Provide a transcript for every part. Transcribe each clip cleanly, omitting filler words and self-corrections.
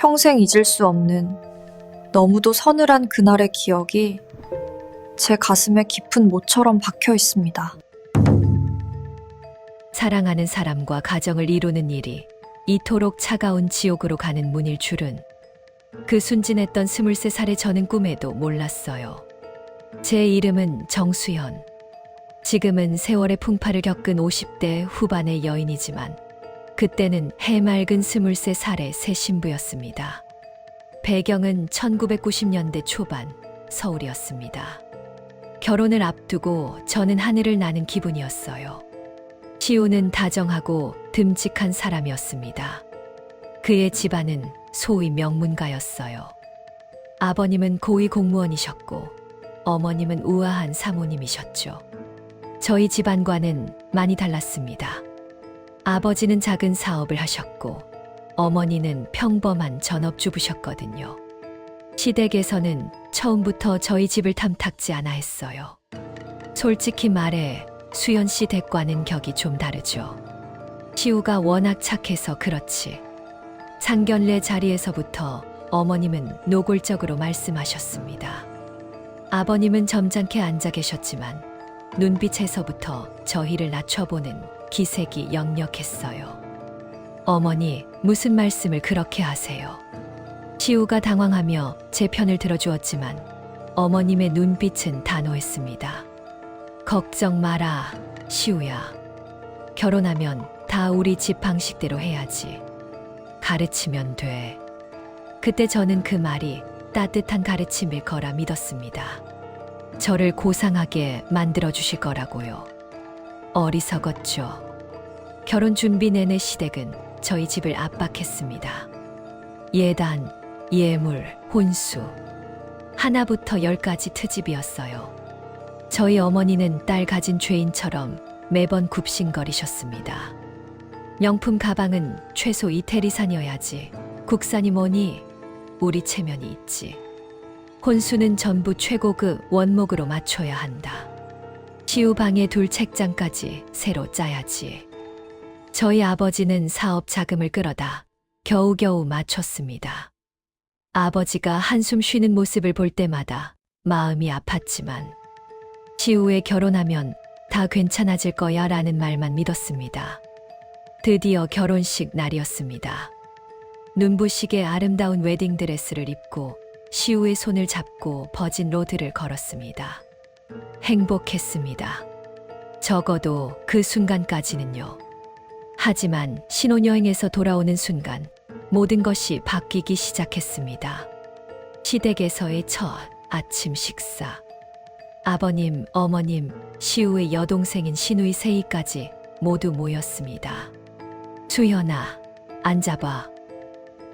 평생 잊을 수 없는 너무도 서늘한 그날의 기억이 제 가슴에 깊은 모처럼 박혀 있습니다. 사랑하는 사람과 가정을 이루는 일이 이토록 차가운 지옥으로 가는 문일 줄은 그 순진했던 23살의 저는 꿈에도 몰랐어요. 제 이름은 정수연. 지금은 세월의 풍파를 겪은 50대 후반의 여인이지만 그때는 해맑은 23살의 새 신부였습니다. 배경은 1990년대 초반 서울이었습니다. 결혼을 앞두고 저는 하늘을 나는 기분이었어요. 시우는 다정하고 듬직한 사람이었습니다. 그의 집안은 소위 명문가였어요. 아버님은 고위 공무원이셨고 어머님은 우아한 사모님이셨죠. 저희 집안과는 많이 달랐습니다. 아버지는 작은 사업을 하셨고 어머니는 평범한 전업주부셨거든요. 시댁에서는 처음부터 저희 집을 탐탁지 않아 했어요. 솔직히 말해 수연 씨 댁과는 격이 좀 다르죠. 시우가 워낙 착해서 그렇지. 상견례 자리에서부터 어머님은 노골적으로 말씀하셨습니다. 아버님은 점잖게 앉아 계셨지만 눈빛에서부터 저희를 낮춰보는 기색이 역력했어요. 어머니, 무슨 말씀을 그렇게 하세요? 시우가 당황하며 제 편을 들어주었지만 어머님의 눈빛은 단호했습니다. 걱정 마라, 시우야. 결혼하면 다 우리 집 방식대로 해야지. 가르치면 돼. 그때 저는 그 말이 따뜻한 가르침일 거라 믿었습니다. 저를 고상하게 만들어주실 거라고요. 어리석었죠. 결혼 준비 내내 시댁은 저희 집을 압박했습니다. 예단, 예물, 혼수. 하나부터 10까지 트집이었어요. 저희 어머니는 딸 가진 죄인처럼 매번 굽신거리셨습니다. 명품 가방은 최소 이태리산이어야지. 국산이 뭐니? 우리 체면이 있지. 혼수는 전부 최고급 원목으로 맞춰야 한다. 시우 방에 둘 책장까지 새로 짜야지. 저희 아버지는 사업 자금을 끌어다 겨우겨우 맞췄습니다. 아버지가 한숨 쉬는 모습을 볼 때마다 마음이 아팠지만 시우에 결혼하면 다 괜찮아질 거야 라는 말만 믿었습니다. 드디어 결혼식 날이었습니다. 눈부시게 아름다운 웨딩드레스를 입고 시우의 손을 잡고 버진 로드를 걸었습니다. 행복했습니다. 적어도 그 순간까지는요. 하지만 신혼여행에서 돌아오는 순간 모든 것이 바뀌기 시작했습니다. 시댁에서의 첫 아침 식사. 아버님, 어머님, 시우의 여동생인 시누이 세이까지 모두 모였습니다. 수연아, 앉아봐.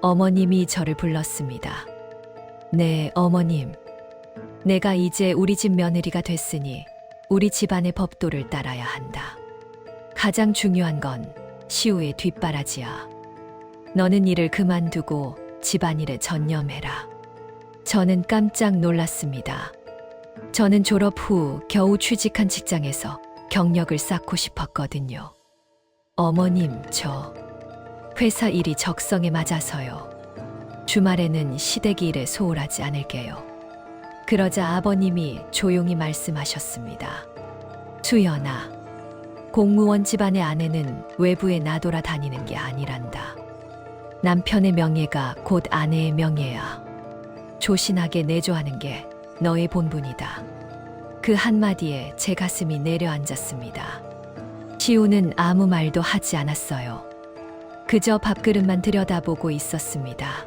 어머님이 저를 불렀습니다. 네, 어머님. 내가 이제 우리 집 며느리가 됐으니 우리 집안의 법도를 따라야 한다. 가장 중요한 건 시우의 뒷바라지야. 너는 일을 그만두고 집안일에 전념해라. 저는 깜짝 놀랐습니다. 저는 졸업 후 겨우 취직한 직장에서 경력을 쌓고 싶었거든요. 어머님, 저 회사 일이 적성에 맞아서요. 주말에는 시댁 일에 소홀하지 않을게요. 그러자 아버님이 조용히 말씀하셨습니다. 수연아, 공무원 집안의 아내는 외부에 나돌아 다니는 게 아니란다. 남편의 명예가 곧 아내의 명예야. 조신하게 내조하는 게 너의 본분이다. 그 한마디에 제 가슴이 내려앉았습니다. 시우는 아무 말도 하지 않았어요. 그저 밥그릇만 들여다보고 있었습니다.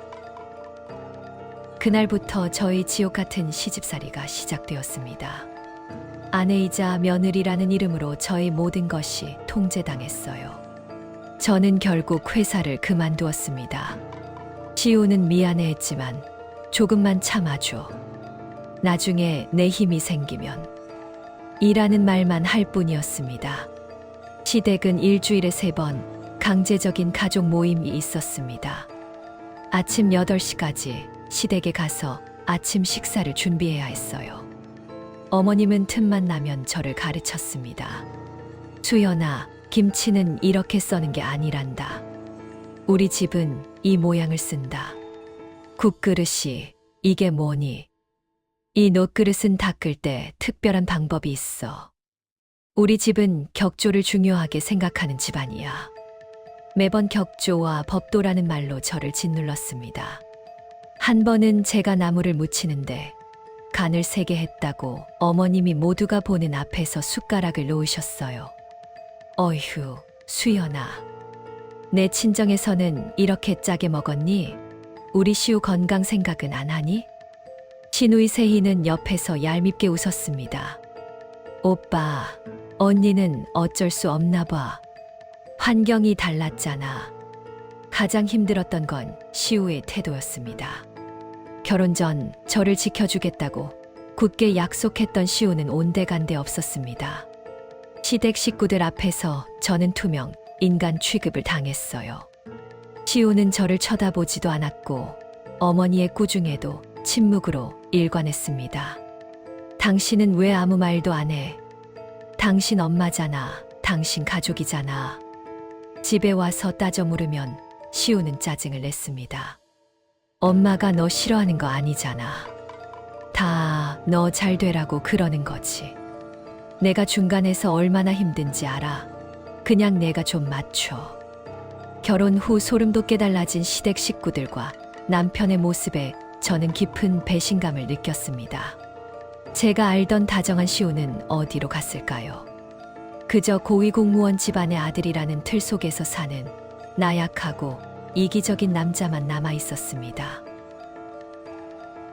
그날부터 저희 지옥 같은 시집살이가 시작되었습니다. 아내이자 며느리라는 이름으로 저의 모든 것이 통제당했어요. 저는 결국 회사를 그만두었습니다. 시우는 미안해했지만 조금만 참아줘. 나중에 내 힘이 생기면. 일하는 말만 할 뿐이었습니다. 시댁은 일주일에 3번 강제적인 가족 모임이 있었습니다. 아침 8시까지 시댁에 가서 아침 식사를 준비해야 했어요. 어머님은 틈만 나면 저를 가르쳤습니다. 수연아, 김치는 이렇게 써는 게 아니란다. 우리 집은 이 모양을 쓴다. 국그릇이 이게 뭐니? 이 놋그릇은 닦을 때 특별한 방법이 있어. 우리 집은 격조를 중요하게 생각하는 집안이야. 매번 격조와 법도라는 말로 저를 짓눌렀습니다. 한 번은 제가 나무를 묻히는데 간을 세게 했다고 어머님이 모두가 보는 앞에서 숟가락을 놓으셨어요. 어휴, 수연아. 내 친정에서는 이렇게 짜게 먹었니? 우리 시우 건강 생각은 안 하니? 시누이 세희는 옆에서 얄밉게 웃었습니다. 오빠, 언니는 어쩔 수 없나 봐. 환경이 달랐잖아. 가장 힘들었던 건 시우의 태도였습니다. 결혼 전 저를 지켜주겠다고 굳게 약속했던 시우는 온데간데 없었습니다. 시댁 식구들 앞에서 저는 투명 인간 취급을 당했어요. 시우는 저를 쳐다보지도 않았고 어머니의 꾸중에도 침묵으로 일관했습니다. 당신은 왜 아무 말도 안 해? 당신 엄마잖아. 당신 가족이잖아. 집에 와서 따져 물으면 시우는 짜증을 냈습니다. 엄마가 너 싫어하는 거 아니잖아. 다 너 잘 되라고 그러는 거지. 내가 중간에서 얼마나 힘든지 알아. 그냥 내가 좀 맞춰. 결혼 후 소름 돋게 달라진 시댁 식구들과 남편의 모습에 저는 깊은 배신감을 느꼈습니다. 제가 알던 다정한 시우는 어디로 갔을까요? 그저 고위공무원 집안의 아들이라는 틀 속에서 사는 나약하고 이기적인 남자만 남아 있었습니다.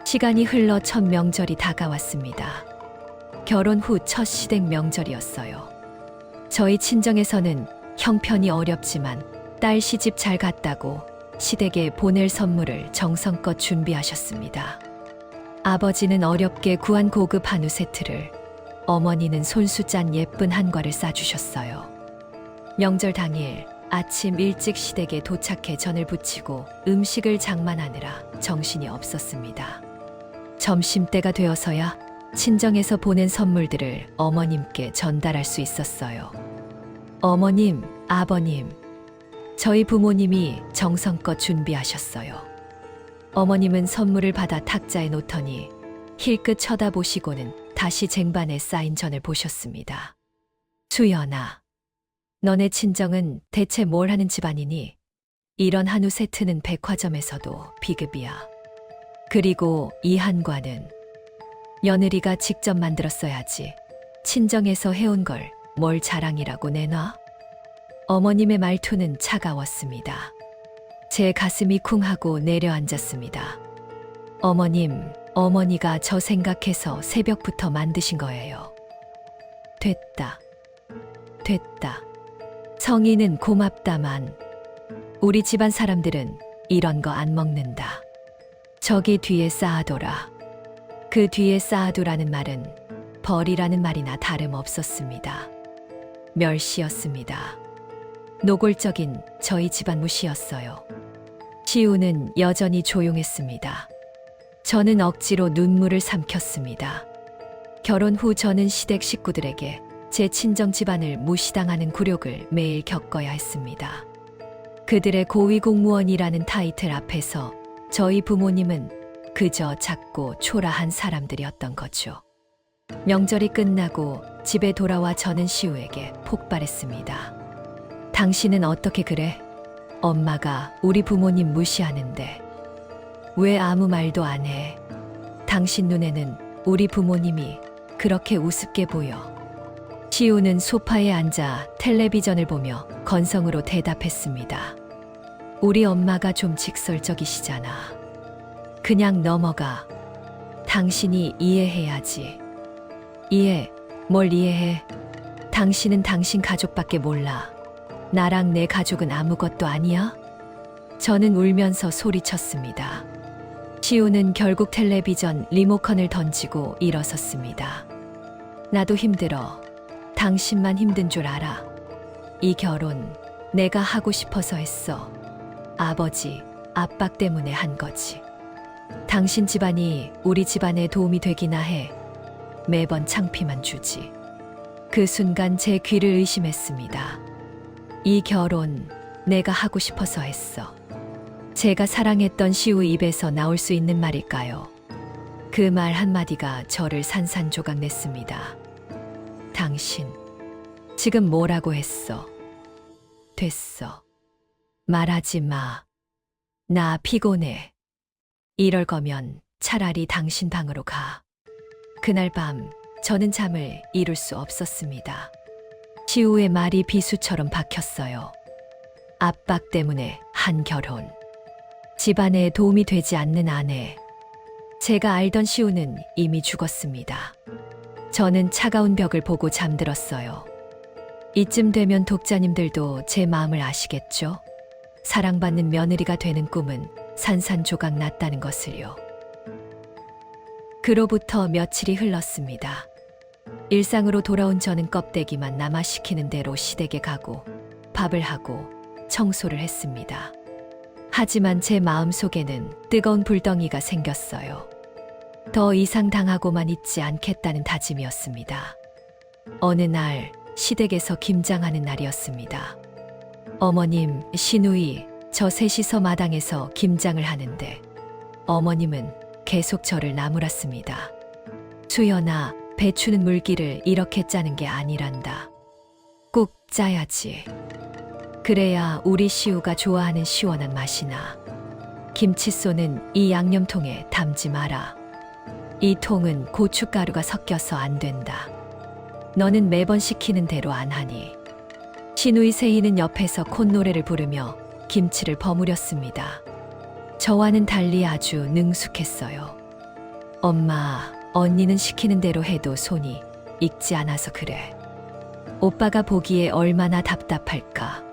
시간이 흘러 첫 명절이 다가왔습니다. 결혼 후 첫 시댁 명절이었어요. 저희 친정에서는 형편이 어렵지만 딸 시집 잘 갔다고 시댁에 보낼 선물을 정성껏 준비하셨습니다. 아버지는 어렵게 구한 고급 한우 세트를, 어머니는 손수 짠 예쁜 한과를 싸주셨어요. 명절 당일 아침 일찍 시댁에 도착해 전을 부치고 음식을 장만하느라 정신이 없었습니다. 점심때가 되어서야 친정에서 보낸 선물들을 어머님께 전달할 수 있었어요. 어머님, 아버님, 저희 부모님이 정성껏 준비하셨어요. 어머님은 선물을 받아 탁자에 놓더니 힐끗 쳐다보시고는 다시 쟁반에 쌓인 전을 보셨습니다. 수연아, 너네 친정은 대체 뭘 하는 집안이니? 이런 한우 세트는 백화점에서도 비급이야. 그리고 이 한과는 며느리가 직접 만들었어야지. 친정에서 해온 걸 뭘 자랑이라고 내놔? 어머님의 말투는 차가웠습니다. 제 가슴이 쿵하고 내려앉았습니다. 어머님, 어머니가 저 생각해서 새벽부터 만드신 거예요. 됐다. 됐다. 성의는 고맙다만 우리 집안 사람들은 이런 거 안 먹는다. 저기 뒤에 쌓아둬라. 그 뒤에 쌓아두라는 말은 벌이라는 말이나 다름없었습니다. 멸시였습니다. 노골적인 저희 집안 무시였어요. 시우는 여전히 조용했습니다. 저는 억지로 눈물을 삼켰습니다. 결혼 후 저는 시댁 식구들에게 제 친정 집안을 무시당하는 굴욕을 매일 겪어야 했습니다. 그들의 고위공무원이라는 타이틀 앞에서 저희 부모님은 그저 작고 초라한 사람들이었던 거죠. 명절이 끝나고 집에 돌아와 저는 시우에게 폭발했습니다. 당신은 어떻게 그래? 엄마가 우리 부모님 무시하는데 왜 아무 말도 안 해? 당신 눈에는 우리 부모님이 그렇게 우습게 보여. 시우는 소파에 앉아 텔레비전을 보며 건성으로 대답했습니다. 우리 엄마가 좀 직설적이시잖아. 그냥 넘어가. 당신이 이해해야지. 뭘 이해해? 당신은 당신 가족밖에 몰라. 나랑 내 가족은 아무것도 아니야? 저는 울면서 소리쳤습니다. 시우는 결국 텔레비전 리모컨을 던지고 일어섰습니다. 나도 힘들어. 당신만 힘든 줄 알아. 이 결혼 내가 하고 싶어서 했어. 아버지, 압박 때문에 한 거지. 당신 집안이 우리 집안에 도움이 되기나 해. 매번 창피만 주지. 그 순간 제 귀를 의심했습니다. 이 결혼 내가 하고 싶어서 했어. 제가 사랑했던 시우 입에서 나올 수 있는 말일까요? 그 말 한마디가 저를 산산조각냈습니다. 당신, 지금 뭐라고 했어? 됐어. 말하지 마. 나 피곤해. 이럴 거면 차라리 당신 방으로 가. 그날 밤 저는 잠을 이룰 수 없었습니다. 시우의 말이 비수처럼 박혔어요. 압박 때문에 한 결혼. 집안에 도움이 되지 않는 아내. 제가 알던 시우는 이미 죽었습니다. 저는 차가운 벽을 보고 잠들었어요. 이쯤 되면 독자님들도 제 마음을 아시겠죠? 사랑받는 며느리가 되는 꿈은 산산조각 났다는 것을요. 그로부터 며칠이 흘렀습니다. 일상으로 돌아온 저는 껍데기만 남아 시키는 대로 시댁에 가고 밥을 하고 청소를 했습니다. 하지만 제 마음속에는 뜨거운 불덩이가 생겼어요. 더 이상 당하고만 있지 않겠다는 다짐이었습니다. 어느 날 시댁에서 김장하는 날이었습니다. 어머님, 시누이, 저 셋이서 마당에서 김장을 하는데 어머님은 계속 저를 나무랐습니다. 수연아, 배추는 물기를 이렇게 짜는 게 아니란다. 꾹 짜야지. 그래야 우리 시우가 좋아하는 시원한 맛이 나. 김치소는 이 양념통에 담지 마라. 이 통은 고춧가루가 섞여서 안 된다. 너는 매번 시키는 대로 안 하니. 시누이 세희는 옆에서 콧노래를 부르며 김치를 버무렸습니다. 저와는 달리 아주 능숙했어요. 엄마, 언니는 시키는 대로 해도 손이 익지 않아서 그래. 오빠가 보기에 얼마나 답답할까.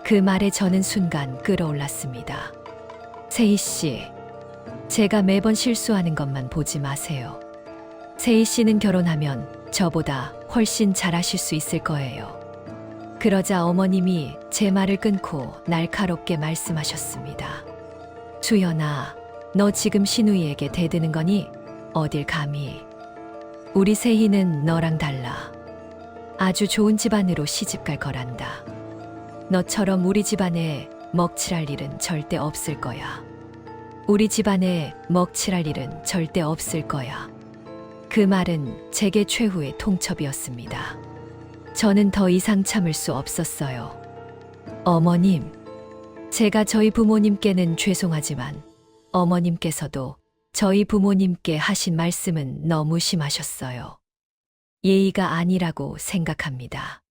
그 말에 저는 순간 끌어올랐습니다. 세희 씨, 제가 매번 실수하는 것만 보지 마세요. 세희 씨는 결혼하면 저보다 훨씬 잘하실 수 있을 거예요. 그러자 어머님이 제 말을 끊고 날카롭게 말씀하셨습니다. 수연아, 너 지금 시누이에게 대드는 거니? 어딜 감히. 우리 세희는 너랑 달라. 아주 좋은 집안으로 시집갈 거란다. 너처럼 우리 집안에 먹칠할 일은 절대 없을 거야. 우리 집안에 먹칠할 일은 절대 없을 거야. 그 말은 제게 최후의 통첩이었습니다. 저는 더 이상 참을 수 없었어요. 어머님, 제가 저희 부모님께는 죄송하지만 어머님께서도 저희 부모님께 하신 말씀은 너무 심하셨어요. 예의가 아니라고 생각합니다.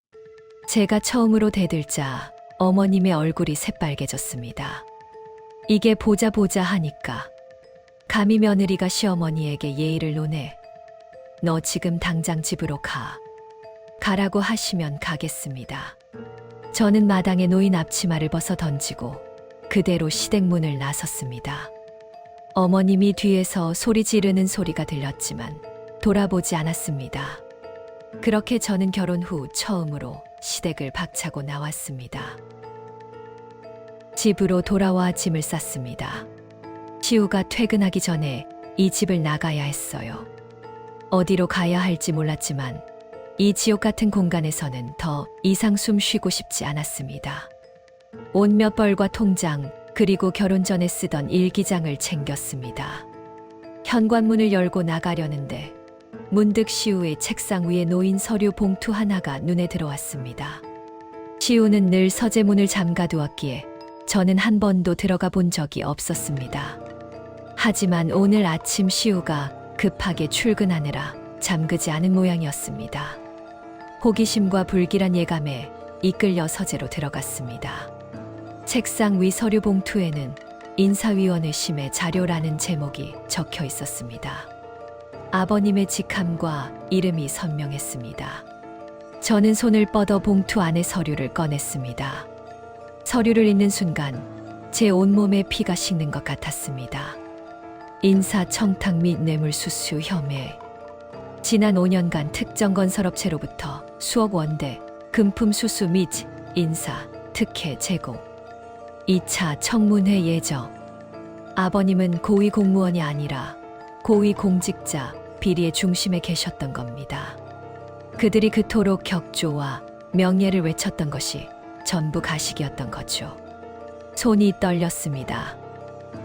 제가 처음으로 대들자 어머님의 얼굴이 새빨개졌습니다. 이게 보자 하니까 감히 며느리가 시어머니에게 예의를 논해. 너 지금 당장 집으로 가. 가라고 하시면 가겠습니다. 저는 마당에 놓인 앞치마를 벗어 던지고 그대로 시댁 문을 나섰습니다. 어머님이 뒤에서 소리 지르는 소리가 들렸지만 돌아보지 않았습니다. 그렇게 저는 결혼 후 처음으로 시댁을 박차고 나왔습니다. 집으로 돌아와 짐을 쌌습니다. 시우가 퇴근하기 전에 이 집을 나가야 했어요. 어디로 가야 할지 몰랐지만 이 지옥 같은 공간에서는 더 이상 숨 쉬고 싶지 않았습니다. 옷 몇 벌과 통장, 그리고 결혼 전에 쓰던 일기장을 챙겼습니다. 현관문을 열고 나가려는데 문득 시우의 책상 위에 놓인 서류 봉투 하나가 눈에 들어왔습니다. 시우는 늘 서재문을 잠가두었기에 저는 한 번도 들어가 본 적이 없었습니다. 하지만 오늘 아침 시우가 급하게 출근하느라 잠그지 않은 모양이었습니다. 호기심과 불길한 예감에 이끌려 서재로 들어갔습니다. 책상 위 서류 봉투에는 인사위원회 심의 자료라는 제목이 적혀 있었습니다. 아버님의 직함과 이름이 선명했습니다. 저는 손을 뻗어 봉투 안의 서류를 꺼냈습니다. 서류를 읽는 순간 제 온몸에 피가 식는 것 같았습니다. 인사청탁 및 뇌물수수 혐의. 지난 5년간 특정 건설업체로부터 수억 원대 금품 수수 및 인사, 특혜 제공. 2차 청문회 예정. 아버님은 고위 공무원이 아니라 고위 공직자, 비리의 중심에 계셨던 겁니다. 그들이 그토록 격조와 명예를 외쳤던 것이 전부 가식이었던 거죠. 손이 떨렸습니다.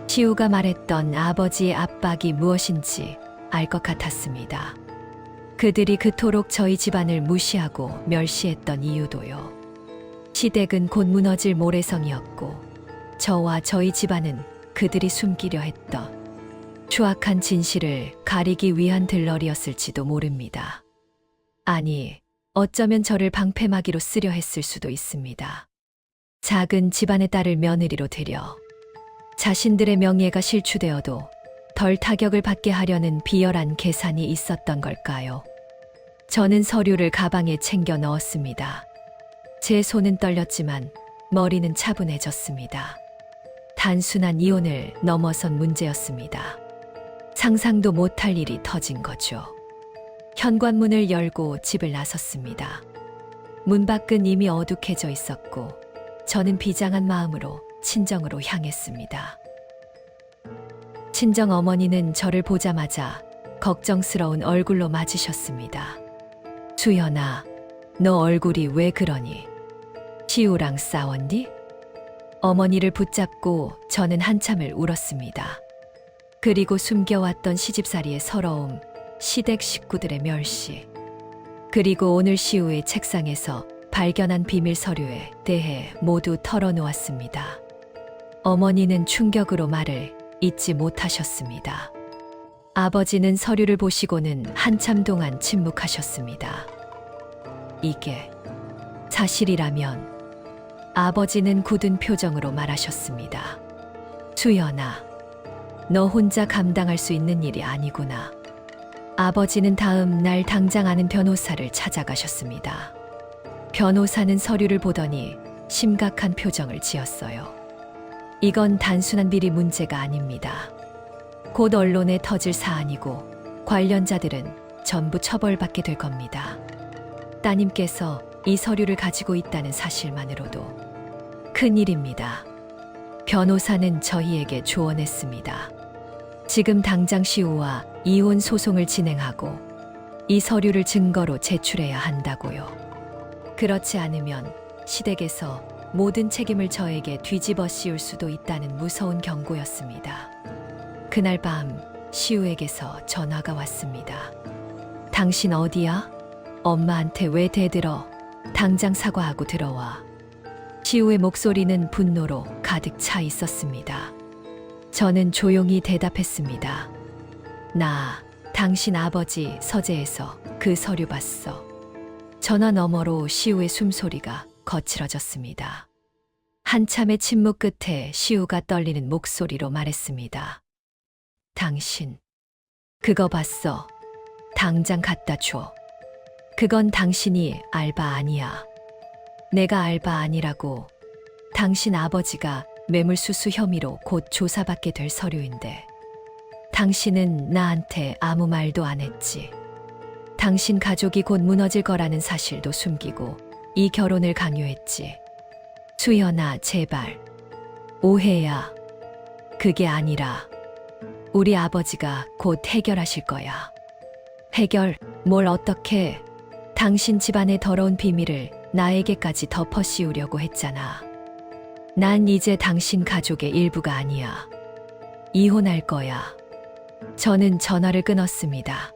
시우가 말했던 아버지의 압박이 무엇인지 알 것 같았습니다. 그들이 그토록 저희 집안을 무시하고 멸시했던 이유도요. 시댁은 곧 무너질 모래성이었고 저와 저희 집안은 그들이 숨기려 했던 추악한 진실을 가리기 위한 들러리였을지도 모릅니다. 아니, 어쩌면 저를 방패막이로 쓰려 했을 수도 있습니다. 작은 집안의 딸을 며느리로 들여 자신들의 명예가 실추되어도 덜 타격을 받게 하려는 비열한 계산이 있었던 걸까요? 저는 서류를 가방에 챙겨 넣었습니다. 제 손은 떨렸지만 머리는 차분해졌습니다. 단순한 이혼을 넘어선 문제였습니다. 상상도 못할 일이 터진 거죠. 현관문을 열고 집을 나섰습니다. 문 밖은 이미 어둑해져 있었고 저는 비장한 마음으로 친정으로 향했습니다. 친정 어머니는 저를 보자마자 걱정스러운 얼굴로 맞으셨습니다. 수연아, 너 얼굴이 왜 그러니? 시우랑 싸웠니? 어머니를 붙잡고 저는 한참을 울었습니다. 그리고 숨겨왔던 시집살이의 서러움, 시댁 식구들의 멸시, 그리고 오늘 시우의 책상에서 발견한 비밀 서류에 대해 모두 털어놓았습니다. 어머니는 충격으로 말을 잊지 못하셨습니다. 아버지는 서류를 보시고는 한참 동안 침묵하셨습니다. 이게 사실이라면 아버지는 굳은 표정으로 말하셨습니다. 수연아, 너 혼자 감당할 수 있는 일이 아니구나. 아버지는 다음 날 당장 아는 변호사를 찾아가셨습니다. 변호사는 서류를 보더니 심각한 표정을 지었어요. 이건 단순한 비리 문제가 아닙니다. 곧 언론에 터질 사안이고 관련자들은 전부 처벌받게 될 겁니다. 따님께서 이 서류를 가지고 있다는 사실만으로도 큰일입니다. 변호사는 저희에게 조언했습니다. 지금 당장 시우와 이혼 소송을 진행하고 이 서류를 증거로 제출해야 한다고요. 그렇지 않으면 시댁에서 모든 책임을 저에게 뒤집어 씌울 수도 있다는 무서운 경고였습니다. 그날 밤 시우에게서 전화가 왔습니다. 당신 어디야? 엄마한테 왜 대들어? 당장 사과하고 들어와. 시우의 목소리는 분노로 가득 차 있었습니다. 저는 조용히 대답했습니다. 나 당신 아버지 서재에서 그 서류 봤어. 전화 너머로 시우의 숨소리가 거칠어졌습니다. 한참의 침묵 끝에 시우가 떨리는 목소리로 말했습니다. 당신, 그거 봤어. 당장 갖다 줘. 그건 당신이 알바 아니야. 내가 알바 아니라고. 당신 아버지가 뇌물수수 혐의로 곧 조사받게 될 서류인데 당신은 나한테 아무 말도 안 했지. 당신 가족이 곧 무너질 거라는 사실도 숨기고 이 결혼을 강요했지. 수연아, 제발. 오해야. 그게 아니라 우리 아버지가 곧 해결하실 거야. 해결? 뭘 어떻게? 당신 집안의 더러운 비밀을 나에게까지 덮어 씌우려고 했잖아. 난 이제 당신 가족의 일부가 아니야. 이혼할 거야. 저는 전화를 끊었습니다.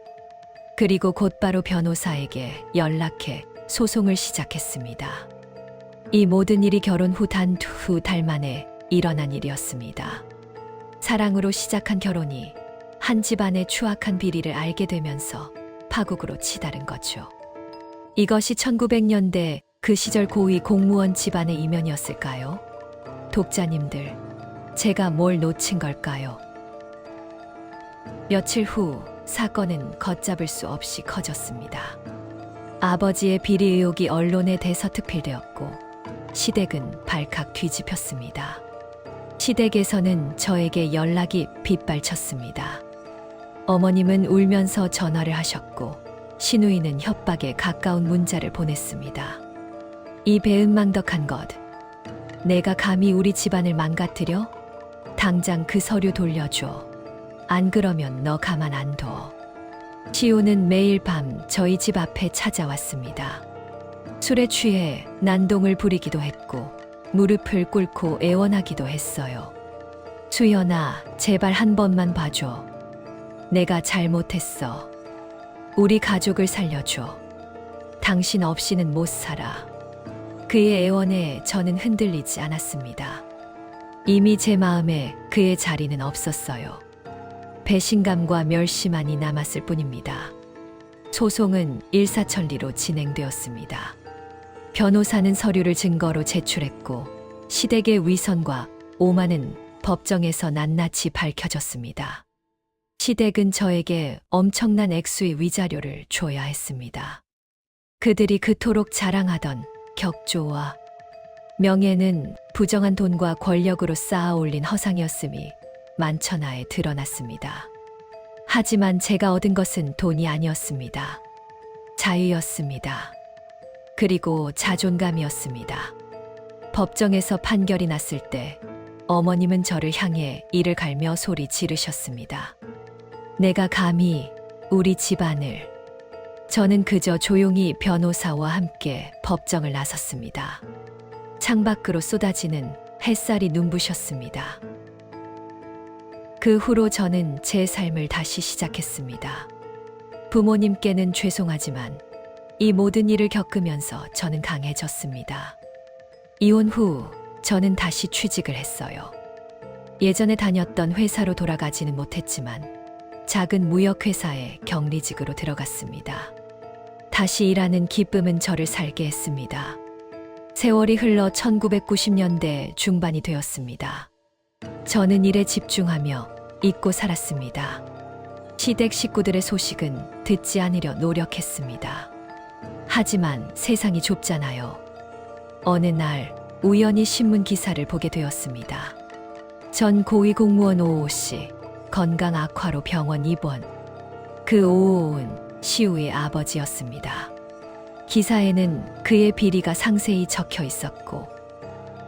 그리고 곧바로 변호사에게 연락해 소송을 시작했습니다. 이 모든 일이 결혼 후 단 두 달 만에 일어난 일이었습니다. 사랑으로 시작한 결혼이 한 집안의 추악한 비리를 알게 되면서 파국으로 치달은 거죠. 이것이 1900년대 그 시절 고위 공무원 집안의 이면이었을까요? 독자님들, 제가 뭘 놓친 걸까요? 며칠 후 사건은 걷잡을 수 없이 커졌습니다. 아버지의 비리 의혹이 언론에 대서특필되었고 시댁은 발칵 뒤집혔습니다. 시댁에서는 저에게 연락이 빗발쳤습니다. 어머님은 울면서 전화를 하셨고 시누이는 협박에 가까운 문자를 보냈습니다. 이 배은망덕한 것, 내가 감히 우리 집안을 망가뜨려? 당장 그 서류 돌려줘. 안 그러면 너 가만 안 둬. 시우는 매일 밤 저희 집 앞에 찾아왔습니다. 술에 취해 난동을 부리기도 했고 무릎을 꿇고 애원하기도 했어요. 수연아, 제발 한 번만 봐줘. 내가 잘못했어. 우리 가족을 살려줘. 당신 없이는 못 살아. 그의 애원에 저는 흔들리지 않았습니다. 이미 제 마음에 그의 자리는 없었어요. 배신감과 멸시만이 남았을 뿐입니다. 소송은 일사천리로 진행되었습니다. 변호사는 서류를 증거로 제출했고 시댁의 위선과 오만은 법정에서 낱낱이 밝혀졌습니다. 시댁은 저에게 엄청난 액수의 위자료를 줘야 했습니다. 그들이 그토록 자랑하던 격조와 명예는 부정한 돈과 권력으로 쌓아 올린 허상이었음이 만천하에 드러났습니다. 하지만 제가 얻은 것은 돈이 아니었습니다. 자유였습니다. 그리고 자존감이었습니다. 법정에서 판결이 났을 때 어머님은 저를 향해 이를 갈며 소리 지르셨습니다. 내가 감히 우리 집안을. 저는 그저 조용히 변호사와 함께 법정을 나섰습니다. 창밖으로 쏟아지는 햇살이 눈부셨습니다. 그 후로 저는 제 삶을 다시 시작했습니다. 부모님께는 죄송하지만 이 모든 일을 겪으면서 저는 강해졌습니다. 이혼 후 저는 다시 취직을 했어요. 예전에 다녔던 회사로 돌아가지는 못했지만 작은 무역회사에 경리직으로 들어갔습니다. 다시 일하는 기쁨은 저를 살게 했습니다. 세월이 흘러 1990년대 중반이 되었습니다. 저는 일에 집중하며 잊고 살았습니다. 시댁 식구들의 소식은 듣지 않으려 노력했습니다. 하지만 세상이 좁잖아요. 어느 날 우연히 신문 기사를 보게 되었습니다. 전 고위 공무원 오호 씨 건강 악화로 병원 입원. 그 오호는 시우의 아버지였습니다. 기사에는 그의 비리가 상세히 적혀 있었고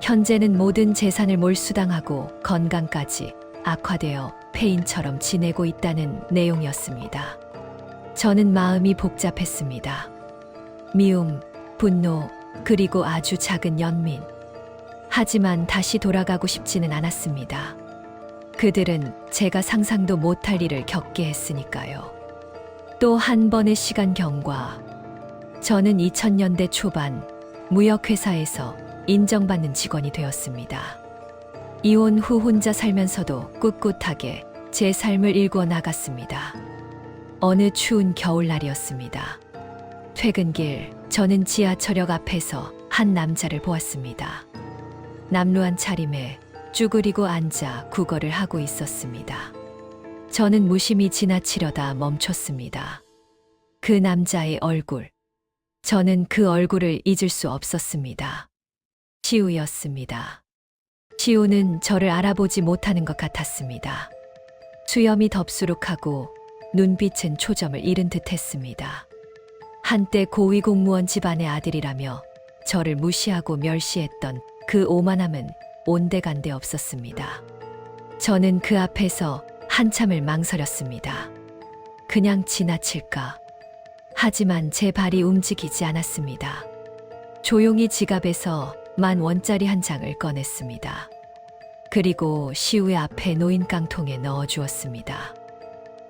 현재는 모든 재산을 몰수당하고 건강까지 악화되어 폐인처럼 지내고 있다는 내용이었습니다. 저는 마음이 복잡했습니다. 미움, 분노, 그리고 아주 작은 연민. 하지만 다시 돌아가고 싶지는 않았습니다. 그들은 제가 상상도 못할 일을 겪게 했으니까요. 또 한 번의 시간 경과. 저는 2000년대 초반 무역회사에서 인정받는 직원이 되었습니다. 이혼 후 혼자 살면서도 꿋꿋하게 제 삶을 일구어 나갔습니다. 어느 추운 겨울날이었습니다. 퇴근길, 저는 지하철역 앞에서 한 남자를 보았습니다. 남루한 차림에 쭈그리고 앉아 구걸을 하고 있었습니다. 저는 무심히 지나치려다 멈췄습니다. 그 남자의 얼굴. 저는 그 얼굴을 잊을 수 없었습니다. 시우였습니다. 시우는 저를 알아보지 못하는 것 같았습니다. 수염이 덥수룩하고 눈빛은 초점을 잃은 듯 했습니다. 한때 고위 공무원 집안의 아들이라며 저를 무시하고 멸시했던 그 오만함은 온데간데 없었습니다. 저는 그 앞에서 한참을 망설였습니다. 그냥 지나칠까? 하지만 제 발이 움직이지 않았습니다. 조용히 지갑에서 10,000원짜리 한 장을 꺼냈습니다. 그리고 시우의 앞에 놓인 깡통에 넣어주었습니다.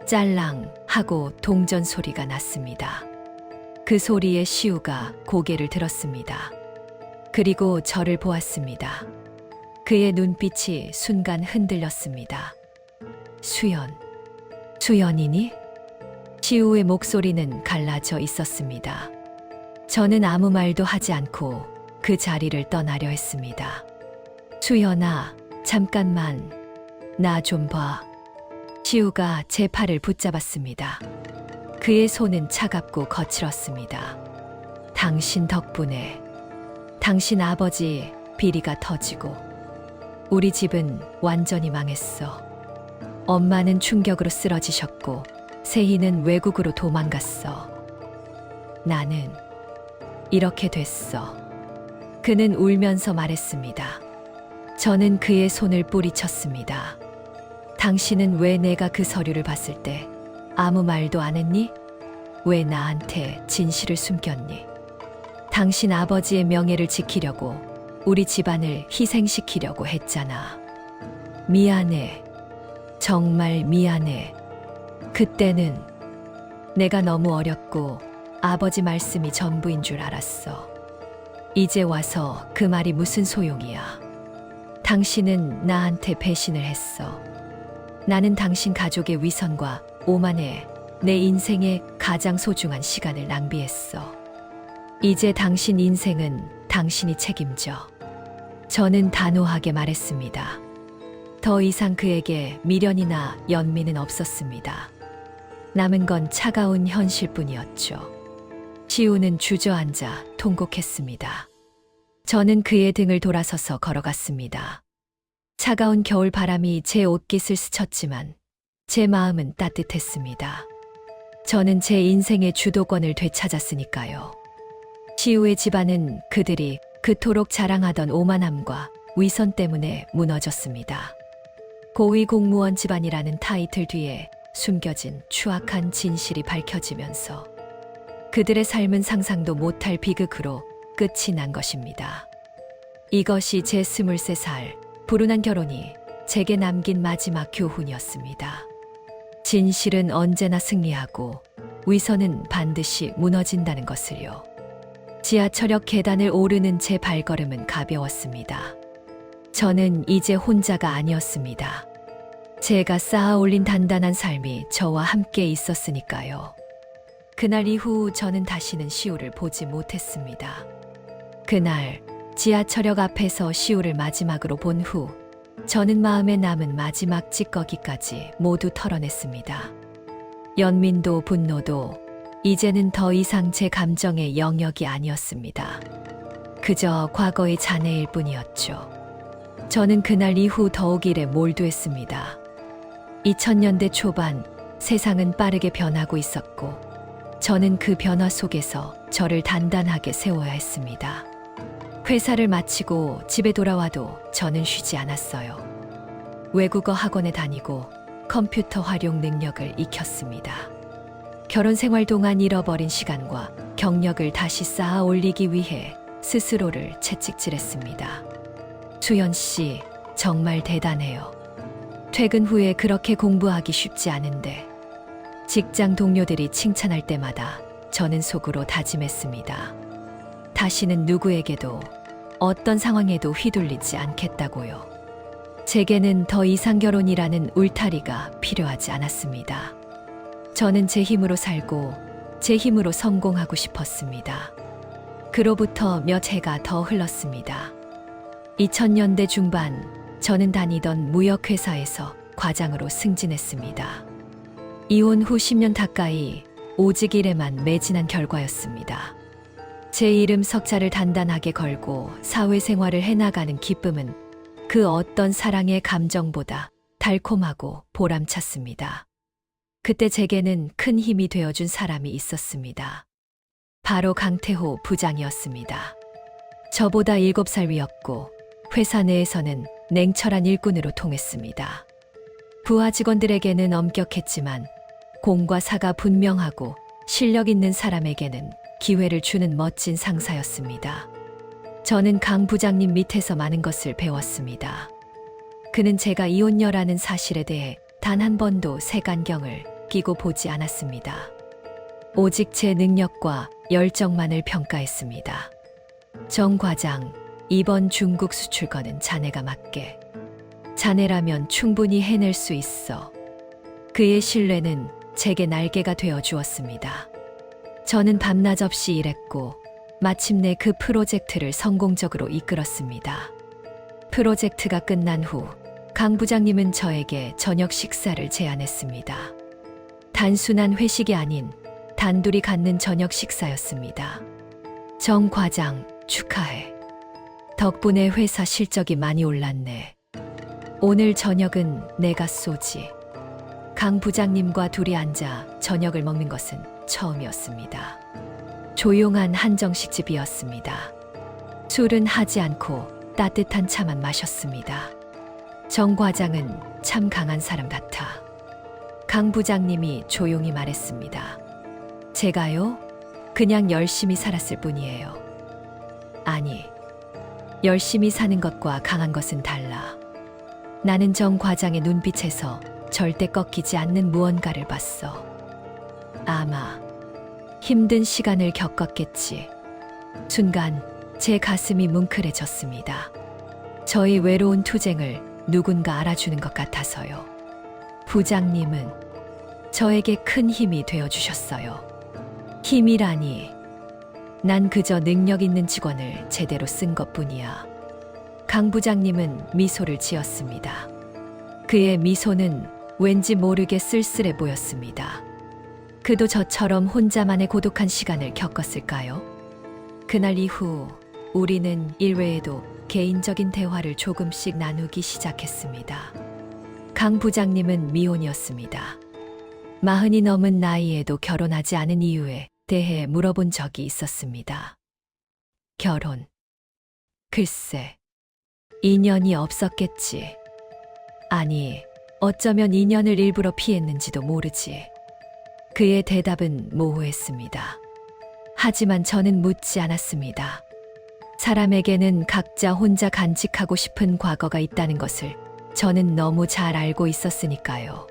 짤랑 하고 동전 소리가 났습니다. 그 소리에 시우가 고개를 들었습니다. 그리고 저를 보았습니다. 그의 눈빛이 순간 흔들렸습니다. 수연, 수연이니? 시우의 목소리는 갈라져 있었습니다. 저는 아무 말도 하지 않고 그 자리를 떠나려 했습니다. 수연아, 잠깐만, 나 좀 봐. 시우가 제 팔을 붙잡았습니다. 그의 손은 차갑고 거칠었습니다. 당신 덕분에, 당신 아버지 비리가 터지고, 우리 집은 완전히 망했어. 엄마는 충격으로 쓰러지셨고, 세희는 외국으로 도망갔어. 나는 이렇게 됐어. 그는 울면서 말했습니다. 저는 그의 손을 뿌리쳤습니다. 당신은 왜 내가 그 서류를 봤을 때 아무 말도 안 했니? 왜 나한테 진실을 숨겼니? 당신 아버지의 명예를 지키려고 우리 집안을 희생시키려고 했잖아. 미안해. 정말 미안해. 그때는 내가 너무 어렸고 아버지 말씀이 전부인 줄 알았어. 이제 와서 그 말이 무슨 소용이야. 당신은 나한테 배신을 했어. 나는 당신 가족의 위선과 오만에 내 인생의 가장 소중한 시간을 낭비했어. 이제 당신 인생은 당신이 책임져. 저는 단호하게 말했습니다. 더 이상 그에게 미련이나 연민은 없었습니다. 남은 건 차가운 현실뿐이었죠. 시우는 주저앉아 통곡했습니다. 저는 그의 등을 돌아서서 걸어갔습니다. 차가운 겨울 바람이 제 옷깃을 스쳤지만 제 마음은 따뜻했습니다. 저는 제 인생의 주도권을 되찾았으니까요. 시우의 집안은 그들이 그토록 자랑하던 오만함과 위선 때문에 무너졌습니다. 고위 공무원 집안이라는 타이틀 뒤에 숨겨진 추악한 진실이 밝혀지면서 그들의 삶은 상상도 못할 비극으로 끝이 난 것입니다. 이것이 제 23살 불운한 결혼이 제게 남긴 마지막 교훈이었습니다. 진실은 언제나 승리하고 위선은 반드시 무너진다는 것을요. 지하철역 계단을 오르는 제 발걸음은 가벼웠습니다. 저는 이제 혼자가 아니었습니다. 제가 쌓아 올린 단단한 삶이 저와 함께 있었으니까요. 그날 이후 저는 다시는 시우를 보지 못했습니다. 그날 지하철역 앞에서 시우를 마지막으로 본 후 저는 마음에 남은 마지막 찌꺼기까지 모두 털어냈습니다. 연민도 분노도 이제는 더 이상 제 감정의 영역이 아니었습니다. 그저 과거의 잔해일 뿐이었죠. 저는 그날 이후 더욱 일에 몰두했습니다. 2000년대 초반 세상은 빠르게 변하고 있었고 저는 그 변화 속에서 저를 단단하게 세워야 했습니다. 회사를 마치고 집에 돌아와도 저는 쉬지 않았어요. 외국어 학원에 다니고 컴퓨터 활용 능력을 익혔습니다. 결혼 생활 동안 잃어버린 시간과 경력을 다시 쌓아 올리기 위해 스스로를 채찍질했습니다. 수연 씨, 정말 대단해요. 퇴근 후에 그렇게 공부하기 쉽지 않은데 직장 동료들이 칭찬할 때마다 저는 속으로 다짐했습니다. 다시는 누구에게도 어떤 상황에도 휘둘리지 않겠다고요. 제게는 더 이상 결혼이라는 울타리가 필요하지 않았습니다. 저는 제 힘으로 살고 제 힘으로 성공하고 싶었습니다. 그로부터 몇 해가 더 흘렀습니다. 2000년대 중반 저는 다니던 무역회사에서 과장으로 승진했습니다. 이혼 후 10년 가까이 오직 일에만 매진한 결과였습니다. 제 이름 석자를 단단하게 걸고 사회생활을 해나가는 기쁨은 그 어떤 사랑의 감정보다 달콤하고 보람찼습니다. 그때 제게는 큰 힘이 되어준 사람이 있었습니다. 바로 강태호 부장이었습니다. 저보다 7살 위였고 회사 내에서는 냉철한 일꾼으로 통했습니다. 부하 직원들에게는 엄격했지만 공과 사가 분명하고 실력 있는 사람에게는 기회를 주는 멋진 상사였습니다. 저는 강 부장님 밑에서 많은 것을 배웠습니다. 그는 제가 이혼녀라는 사실에 대해 단 한 번도 색안경을 끼고 보지 않았습니다. 오직 제 능력과 열정만을 평가했습니다. 정 과장, 이번 중국 수출건은 자네가 맡게. 자네라면 충분히 해낼 수 있어. 그의 신뢰는 제게 날개가 되어 주었습니다. 저는 밤낮 없이 일했고 마침내 그 프로젝트를 성공적으로 이끌었습니다. 프로젝트가 끝난 후 강 부장님은 저에게 저녁 식사를 제안했습니다. 단순한 회식이 아닌 단둘이 갖는 저녁 식사였습니다. 정 과장, 축하해. 덕분에 회사 실적이 많이 올랐네. 오늘 저녁은 내가 쏘지. 강 부장님과 둘이 앉아 저녁을 먹는 것은 처음이었습니다. 조용한 한정식집이었습니다. 술은 하지 않고 따뜻한 차만 마셨습니다. 정 과장은 참 강한 사람 같아. 강 부장님이 조용히 말했습니다. 제가요? 그냥 열심히 살았을 뿐이에요. 아니, 열심히 사는 것과 강한 것은 달라. 나는 정 과장의 눈빛에서 절대 꺾이지 않는 무언가를 봤어. 아마 힘든 시간을 겪었겠지. 순간 제 가슴이 뭉클해졌습니다. 저의 외로운 투쟁을 누군가 알아주는 것 같아서요. 부장님은 저에게 큰 힘이 되어주셨어요. 힘이라니, 난 그저 능력 있는 직원을 제대로 쓴 것뿐이야. 강 부장님은 미소를 지었습니다. 그의 미소는 왠지 모르게 쓸쓸해 보였습니다. 그도 저처럼 혼자만의 고독한 시간을 겪었을까요? 그날 이후 우리는 일 외에도 개인적인 대화를 조금씩 나누기 시작했습니다. 강 부장님은 미혼이었습니다. 40이 넘은 나이에도 결혼하지 않은 이유에 대해 물어본 적이 있었습니다. 결혼. 글쎄, 인연이 없었겠지. 아니, 어쩌면 인연을 일부러 피했는지도 모르지. 그의 대답은 모호했습니다. 하지만 저는 묻지 않았습니다. 사람에게는 각자 혼자 간직하고 싶은 과거가 있다는 것을 저는 너무 잘 알고 있었으니까요.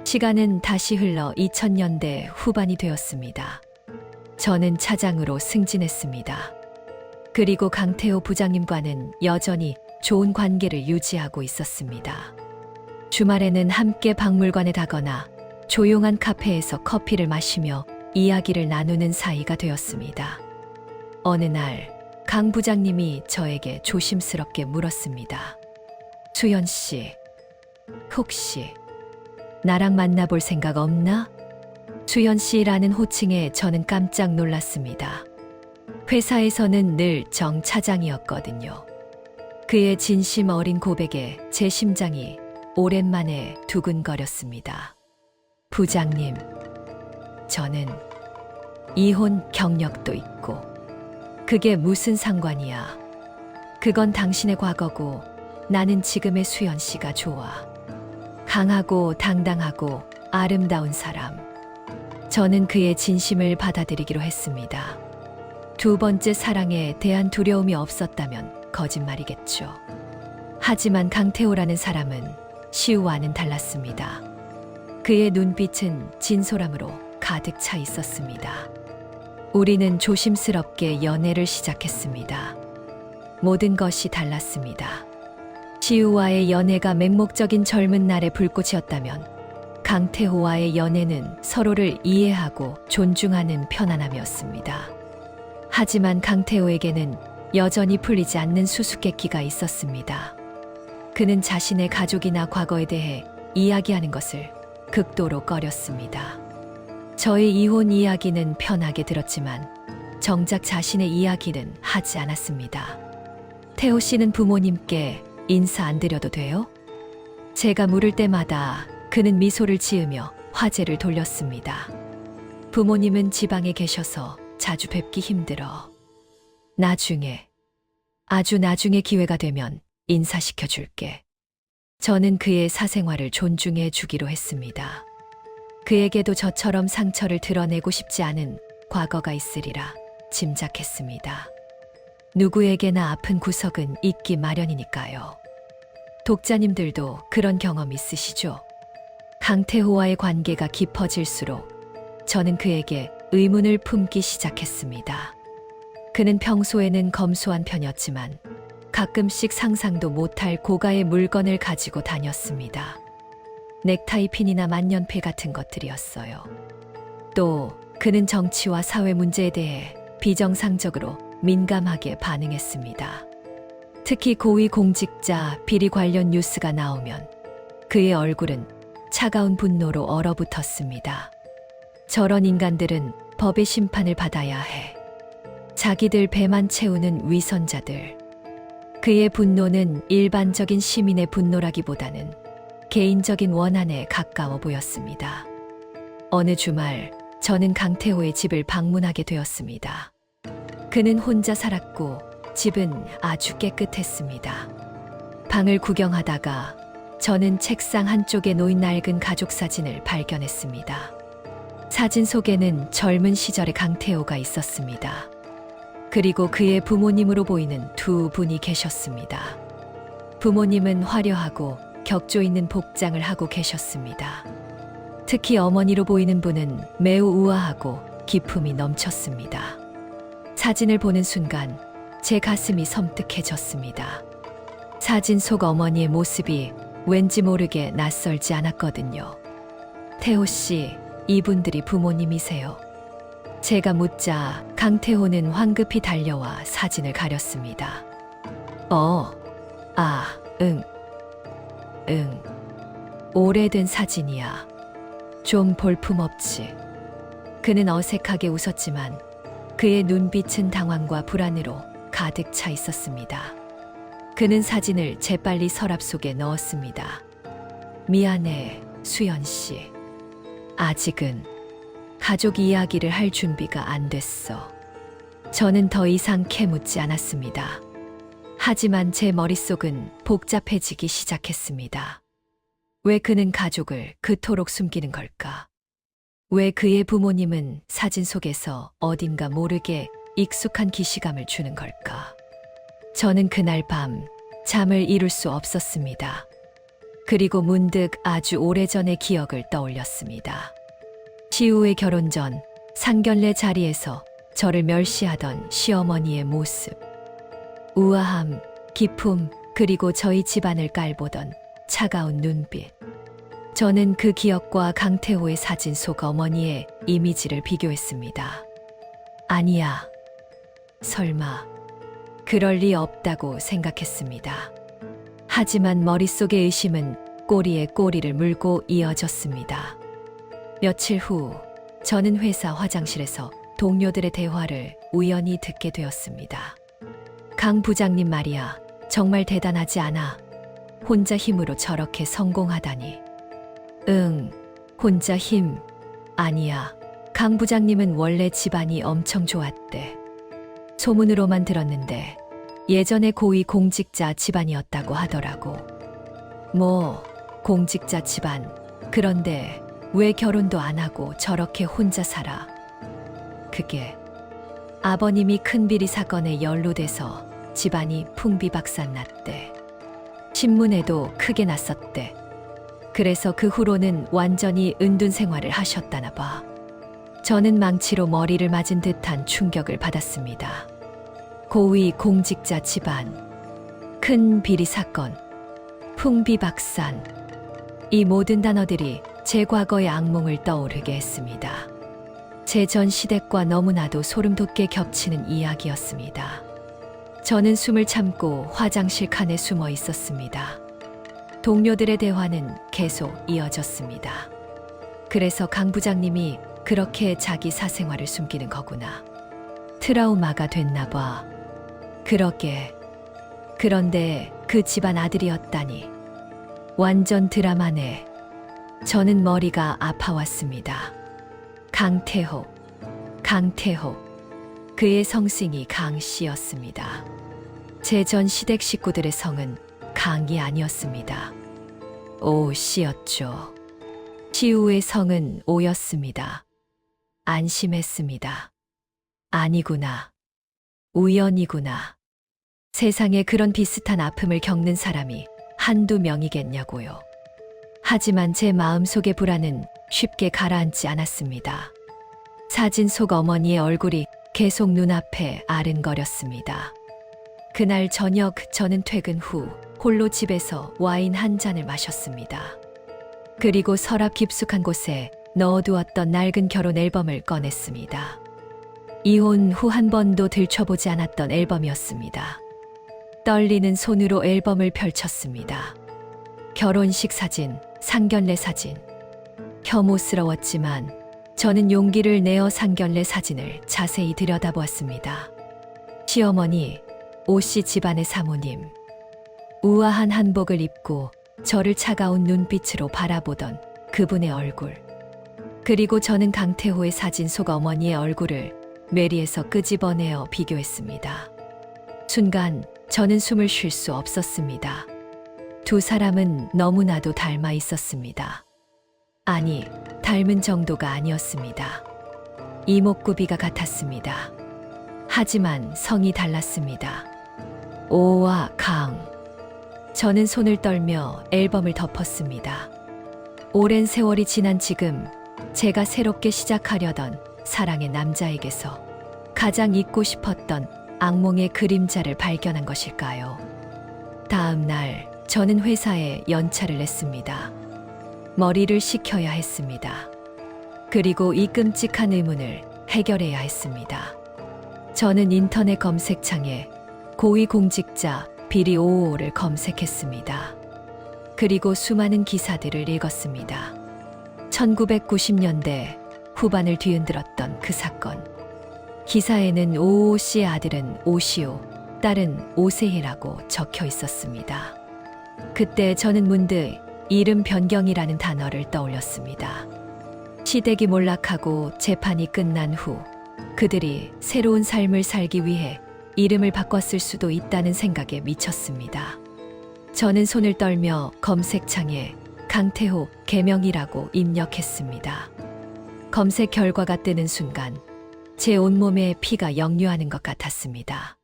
시간은 다시 흘러 2000년대 후반이 되었습니다. 저는 차장으로 승진했습니다. 그리고 강태호 부장님과는 여전히 좋은 관계를 유지하고 있었습니다. 주말에는 함께 박물관에 가거나 조용한 카페에서 커피를 마시며 이야기를 나누는 사이가 되었습니다. 어느 날 강 부장님이 저에게 조심스럽게 물었습니다. 수연 씨, 혹시 나랑 만나볼 생각 없나? 수연 씨라는 호칭에 저는 깜짝 놀랐습니다. 회사에서는 늘 정 차장이었거든요. 그의 진심 어린 고백에 제 심장이 오랜만에 두근거렸습니다. 부장님, 저는 이혼 경력도 있고 그게 무슨 상관이야. 그건 당신의 과거고 나는 지금의 수연 씨가 좋아. 강하고 당당하고 아름다운 사람. 저는 그의 진심을 받아들이기로 했습니다. 두 번째 사랑에 대한 두려움이 없었다면 거짓말이겠죠. 하지만 강태호라는 사람은 시우와는 달랐습니다. 그의 눈빛은 진솔함으로 가득 차 있었습니다. 우리는 조심스럽게 연애를 시작했습니다. 모든 것이 달랐습니다. 시우와의 연애가 맹목적인 젊은 날의 불꽃이었다면 강태호와의 연애는 서로를 이해하고 존중하는 편안함이었습니다. 하지만 강태호에게는 여전히 풀리지 않는 수수께끼가 있었습니다. 그는 자신의 가족이나 과거에 대해 이야기하는 것을 극도로 꺼렸습니다. 저의 이혼 이야기는 편하게 들었지만 정작 자신의 이야기는 하지 않았습니다. 태호 씨는 부모님께 인사 안 드려도 돼요? 제가 물을 때마다 그는 미소를 지으며 화제를 돌렸습니다. 부모님은 지방에 계셔서 자주 뵙기 힘들어. 나중에, 아주 나중에 기회가 되면 인사시켜 줄게. 저는 그의 사생활을 존중해 주기로 했습니다. 그에게도 저처럼 상처를 드러내고 싶지 않은 과거가 있으리라 짐작했습니다. 누구에게나 아픈 구석은 있기 마련이니까요. 독자님들도 그런 경험 있으시죠? 강태호와의 관계가 깊어질수록 저는 그에게 의문을 품기 시작했습니다. 그는 평소에는 검소한 편이었지만 가끔씩 상상도 못할 고가의 물건을 가지고 다녔습니다. 넥타이 핀이나 만년필 같은 것들이었어요. 또 그는 정치와 사회 문제에 대해 비정상적으로 민감하게 반응했습니다. 특히 고위 공직자 비리 관련 뉴스가 나오면 그의 얼굴은 차가운 분노로 얼어붙었습니다. 저런 인간들은 법의 심판을 받아야 해. 자기들 배만 채우는 위선자들. 그의 분노는 일반적인 시민의 분노라기보다는 개인적인 원한에 가까워 보였습니다. 어느 주말 저는 강태호의 집을 방문하게 되었습니다. 그는 혼자 살았고 집은 아주 깨끗했습니다. 방을 구경하다가 저는 책상 한쪽에 놓인 낡은 가족 사진을 발견했습니다. 사진 속에는 젊은 시절의 강태호가 있었습니다. 그리고 그의 부모님으로 보이는 두 분이 계셨습니다. 부모님은 화려하고 격조 있는 복장을 하고 계셨습니다. 특히 어머니로 보이는 분은 매우 우아하고 기품이 넘쳤습니다. 사진을 보는 순간 제 가슴이 섬뜩해졌습니다. 사진 속 어머니의 모습이 왠지 모르게 낯설지 않았거든요. 태호 씨, 이분들이 부모님이세요? 제가 묻자 강태호는 황급히 달려와 사진을 가렸습니다. 응. 오래된 사진이야. 좀 볼품없지. 그는 어색하게 웃었지만 그의 눈빛은 당황과 불안으로 가득 차 있었습니다. 그는 사진을 재빨리 서랍 속에 넣었습니다. 미안해, 수연 씨. 아직은 가족 이야기를 할 준비가 안 됐어. 저는 더 이상 캐묻지 않았습니다. 하지만 제 머릿속은 복잡해지기 시작했습니다. 왜 그는 가족을 그토록 숨기는 걸까? 왜 그의 부모님은 사진 속에서 어딘가 모르게 익숙한 기시감을 주는 걸까? 저는 그날 밤 잠을 이룰 수 없었습니다. 그리고 문득 아주 오래전의 기억을 떠올렸습니다. 시우의 결혼 전 상견례 자리에서 저를 멸시하던 시어머니의 모습. 우아함, 기품, 그리고 저희 집안을 깔보던 차가운 눈빛. 저는 그 기억과 강태호의 사진 속 어머니의 이미지를 비교했습니다. 아니야. 설마. 그럴 리 없다고 생각했습니다. 하지만 머릿속의 의심은 꼬리에 꼬리를 물고 이어졌습니다. 며칠 후, 저는 회사 화장실에서 동료들의 대화를 우연히 듣게 되었습니다. 강 부장님 말이야, 정말 대단하지 않아? 혼자 힘으로 저렇게 성공하다니. 응, 혼자 힘. 아니야. 강 부장님은 원래 집안이 엄청 좋았대. 소문으로만 들었는데 예전에 고위 공직자 집안이었다고 하더라고. 뭐, 공직자 집안. 그런데 왜 결혼도 안 하고 저렇게 혼자 살아? 그게 아버님이 큰 비리 사건에 연루돼서 집안이 풍비박산 났대. 신문에도 크게 났었대. 그래서 그 후로는 완전히 은둔 생활을 하셨다나 봐. 저는 망치로 머리를 맞은 듯한 충격을 받았습니다. 고위 공직자 집안, 큰 비리 사건, 풍비박산. 이 모든 단어들이 제 과거의 악몽을 떠오르게 했습니다. 제 전 시댁과 너무나도 소름 돋게 겹치는 이야기였습니다. 저는 숨을 참고 화장실 칸에 숨어 있었습니다. 동료들의 대화는 계속 이어졌습니다. 그래서 강 부장님이 그렇게 자기 사생활을 숨기는 거구나. 트라우마가 됐나 봐. 그러게. 그런데 그 집안 아들이었다니. 완전 드라마네. 저는 머리가 아파왔습니다. 강태호. 그의 성姓이 강 씨였습니다. 제 전 시댁 식구들의 성은 강이 아니었습니다. 오 씨였죠. 시우의 성은 오였습니다. 안심했습니다. 아니구나. 우연이구나. 세상에 그런 비슷한 아픔을 겪는 사람이 한두 명이겠냐고요. 하지만 제 마음속의 불안은 쉽게 가라앉지 않았습니다. 사진 속 어머니의 얼굴이 계속 눈앞에 아른거렸습니다. 그날 저녁 저는 퇴근 후 홀로 집에서 와인 한 잔을 마셨습니다. 그리고 서랍 깊숙한 곳에 넣어두었던 낡은 결혼 앨범을 꺼냈습니다. 이혼 후 한 번도 들춰보지 않았던 앨범이었습니다. 떨리는 손으로 앨범을 펼쳤습니다. 결혼식 사진, 상견례 사진. 혐오스러웠지만 저는 용기를 내어 상견례 사진을 자세히 들여다보았습니다. 시어머니, 오씨 집안의 사모님. 우아한 한복을 입고 저를 차가운 눈빛으로 바라보던 그분의 얼굴. 그리고 저는 강태호의 사진 속 어머니의 얼굴을 뇌리에서 끄집어내어 비교했습니다. 순간 저는 숨을 쉴 수 없었습니다. 두 사람은 너무나도 닮아 있었습니다. 아니, 닮은 정도가 아니었습니다. 이목구비가 같았습니다. 하지만 성이 달랐습니다. 오와 강. 저는 손을 떨며 앨범을 덮었습니다. 오랜 세월이 지난 지금 제가 새롭게 시작하려던 사랑의 남자에게서 가장 잊고 싶었던 악몽의 그림자를 발견한 것일까요? 다음 날 저는 회사에 연차를 냈습니다. 머리를 식혀야 했습니다. 그리고 이 끔찍한 의문을 해결해야 했습니다. 저는 인터넷 검색창에 고위공직자 비리 555를 검색했습니다. 그리고 수많은 기사들을 읽었습니다. 1990년대 후반을 뒤흔들었던 그 사건. 기사에는 555 씨의 아들은 오시오, 딸은 오세희라고 적혀 있었습니다. 그때 저는 문득 이름 변경이라는 단어를 떠올렸습니다. 시댁이 몰락하고 재판이 끝난 후 그들이 새로운 삶을 살기 위해 이름을 바꿨을 수도 있다는 생각에 미쳤습니다. 저는 손을 떨며 검색창에 강태호 개명이라고 입력했습니다. 검색 결과가 뜨는 순간 제 온몸에 피가 역류하는 것 같았습니다.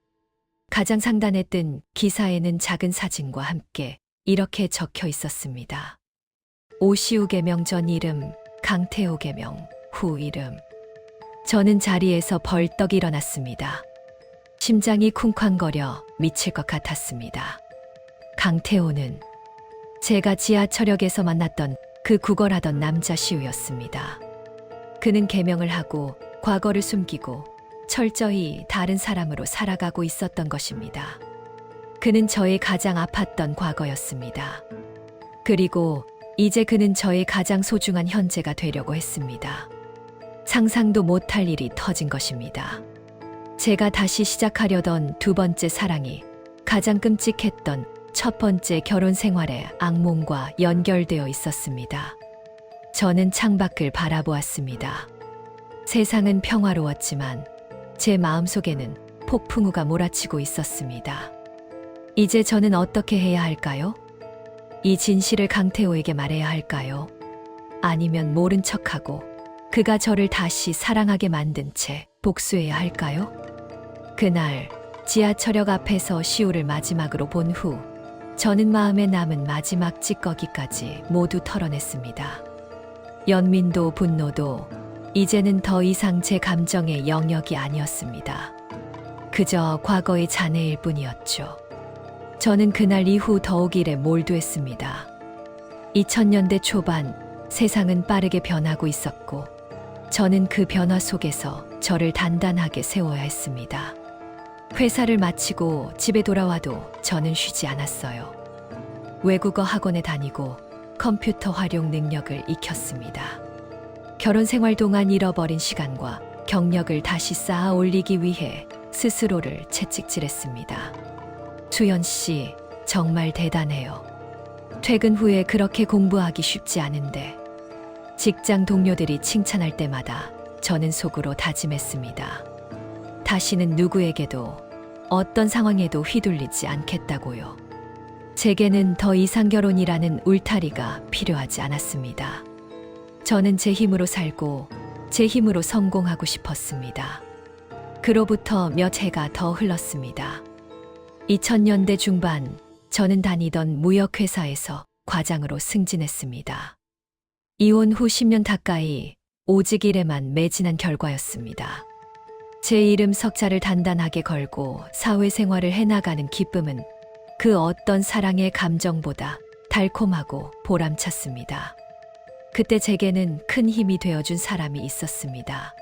가장 상단에 뜬 기사에는 작은 사진과 함께 이렇게 적혀 있었습니다. 오시우 개명 전 이름, 강태호 개명 후 이름. 저는 자리에서 벌떡 일어났습니다. 심장이 쿵쾅거려 미칠 것 같았습니다. 강태호는 제가 지하철역에서 만났던 그 구걸하던 남자 시우였습니다. 그는 개명을 하고 과거를 숨기고 철저히 다른 사람으로 살아가고 있었던 것입니다. 그는 저의 가장 아팠던 과거였습니다. 그리고 이제 그는 저의 가장 소중한 현재가 되려고 했습니다. 상상도 못할 일이 터진 것입니다. 제가 다시 시작하려던 두 번째 사랑이 가장 끔찍했던 첫 번째 결혼 생활의 악몽과 연결되어 있었습니다. 저는 창밖을 바라보았습니다. 세상은 평화로웠지만 제 마음속에는 폭풍우가 몰아치고 있었습니다. 이제 저는 어떻게 해야 할까요? 이 진실을 강태호에게 말해야 할까요? 아니면 모른 척하고 그가 저를 다시 사랑하게 만든 채 복수해야 할까요? 그날 지하철역 앞에서 시우를 마지막으로 본 후 저는 마음에 남은 마지막 찌꺼기까지 모두 털어냈습니다. 연민도 분노도 이제는 더 이상 제 감정의 영역이 아니었습니다. 그저 과거의 잔해일 뿐이었죠. 저는 그날 이후 더욱 일에 몰두했습니다. 2000년대 초반 세상은 빠르게 변하고 있었고 저는 그 변화 속에서 저를 단단하게 세워야 했습니다. 회사를 마치고 집에 돌아와도 저는 쉬지 않았어요. 외국어 학원에 다니고 컴퓨터 활용 능력을 익혔습니다. 결혼 생활 동안 잃어버린 시간과 경력을 다시 쌓아 올리기 위해 스스로를 채찍질했습니다. 수연 씨, 정말 대단해요. 퇴근 후에 그렇게 공부하기 쉽지 않은데. 직장 동료들이 칭찬할 때마다 저는 속으로 다짐했습니다. 다시는 누구에게도 어떤 상황에도 휘둘리지 않겠다고요. 제게는 더 이상 결혼이라는 울타리가 필요하지 않았습니다. 저는 제 힘으로 살고 제 힘으로 성공하고 싶었습니다. 그로부터 몇 해가 더 흘렀습니다. 2000년대 중반 저는 다니던 무역회사에서 과장으로 승진했습니다. 이혼 후 10년 가까이 오직 일에만 매진한 결과였습니다. 제 이름 석자를 단단하게 걸고 사회생활을 해나가는 기쁨은 그 어떤 사랑의 감정보다 달콤하고 보람찼습니다. 그때 제게는 큰 힘이 되어준 사람이 있었습니다.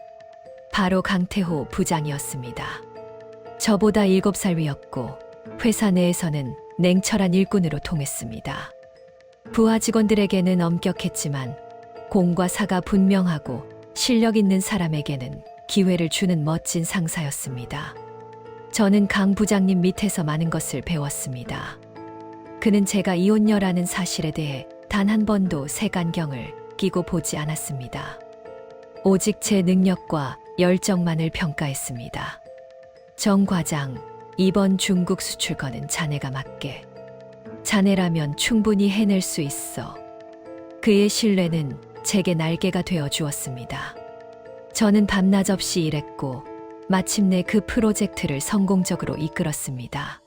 바로 강태호 부장이었습니다. 저보다 7살 위였고 회사 내에서는 냉철한 일꾼으로 통했습니다. 부하 직원들에게는 엄격했지만 공과 사가 분명하고 실력 있는 사람에게는 기회를 주는 멋진 상사였습니다. 저는 강 부장님 밑에서 많은 것을 배웠습니다. 그는 제가 이혼녀라는 사실에 대해 단 한 번도 색안경을 끼고 보지 않았습니다. 오직 제 능력과 열정만을 평가했습니다. 정 과장, 이번 중국 수출건은 자네가 맡게. 자네라면 충분히 해낼 수 있어. 그의 신뢰는 제게 날개가 되어 주었습니다. 저는 밤낮 없이 일했고 마침내 그 프로젝트를 성공적으로 이끌었습니다.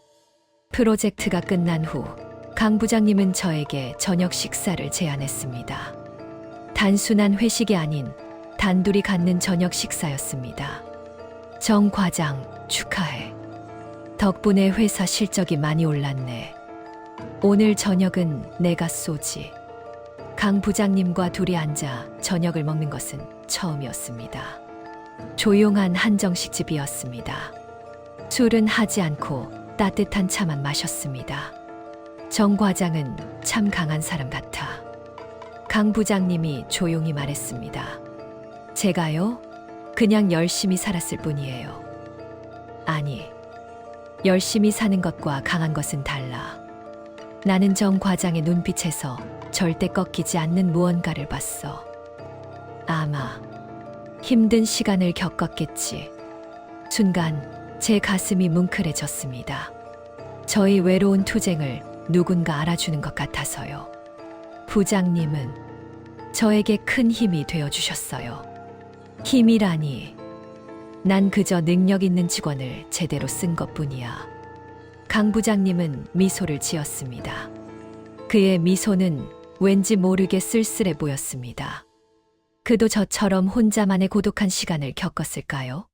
프로젝트가 끝난 후 강 부장님은 저에게 저녁 식사를 제안했습니다. 단순한 회식이 아닌 단둘이 갖는 저녁 식사였습니다. 정 과장, 축하해. 덕분에 회사 실적이 많이 올랐네. 오늘 저녁은 내가 쏘지. 강 부장님과 둘이 앉아 저녁을 먹는 것은 처음이었습니다. 조용한 한정식집이었습니다. 술은 하지 않고 따뜻한 차만 마셨습니다. 정 과장은 참 강한 사람 같아. 강 부장님이 조용히 말했습니다. 제가요? 그냥 열심히 살았을 뿐이에요. 아니, 열심히 사는 것과 강한 것은 달라. 나는 정 과장의 눈빛에서 절대 꺾이지 않는 무언가를 봤어. 아마 힘든 시간을 겪었겠지. 순간 제 가슴이 뭉클해졌습니다. 저의 외로운 투쟁을 누군가 알아주는 것 같아서요. 부장님은 저에게 큰 힘이 되어주셨어요. 힘이라니, 난 그저 능력 있는 직원을 제대로 쓴 것뿐이야. 강 부장님은 미소를 지었습니다. 그의 미소는 왠지 모르게 쓸쓸해 보였습니다. 그도 저처럼 혼자만의 고독한 시간을 겪었을까요?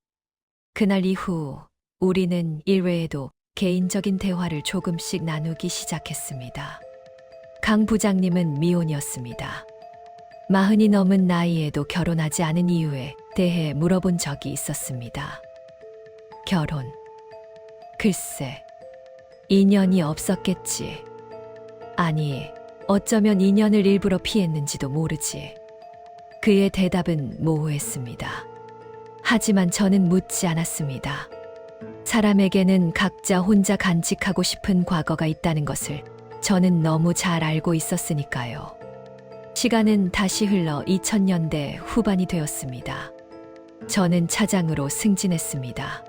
그날 이후 우리는 일 외에도 개인적인 대화를 조금씩 나누기 시작했습니다. 강 부장님은 미혼이었습니다. 40이 넘은 나이에도 결혼하지 않은 이유에 대해 물어본 적이 있었습니다. 결혼. 글쎄, 인연이 없었겠지. 아니, 어쩌면 인연을 일부러 피했는지도 모르지. 그의 대답은 모호했습니다. 하지만 저는 묻지 않았습니다. 사람에게는 각자 혼자 간직하고 싶은 과거가 있다는 것을 저는 너무 잘 알고 있었으니까요. 시간은 다시 흘러 2000년대 후반이 되었습니다. 저는 차장으로 승진했습니다.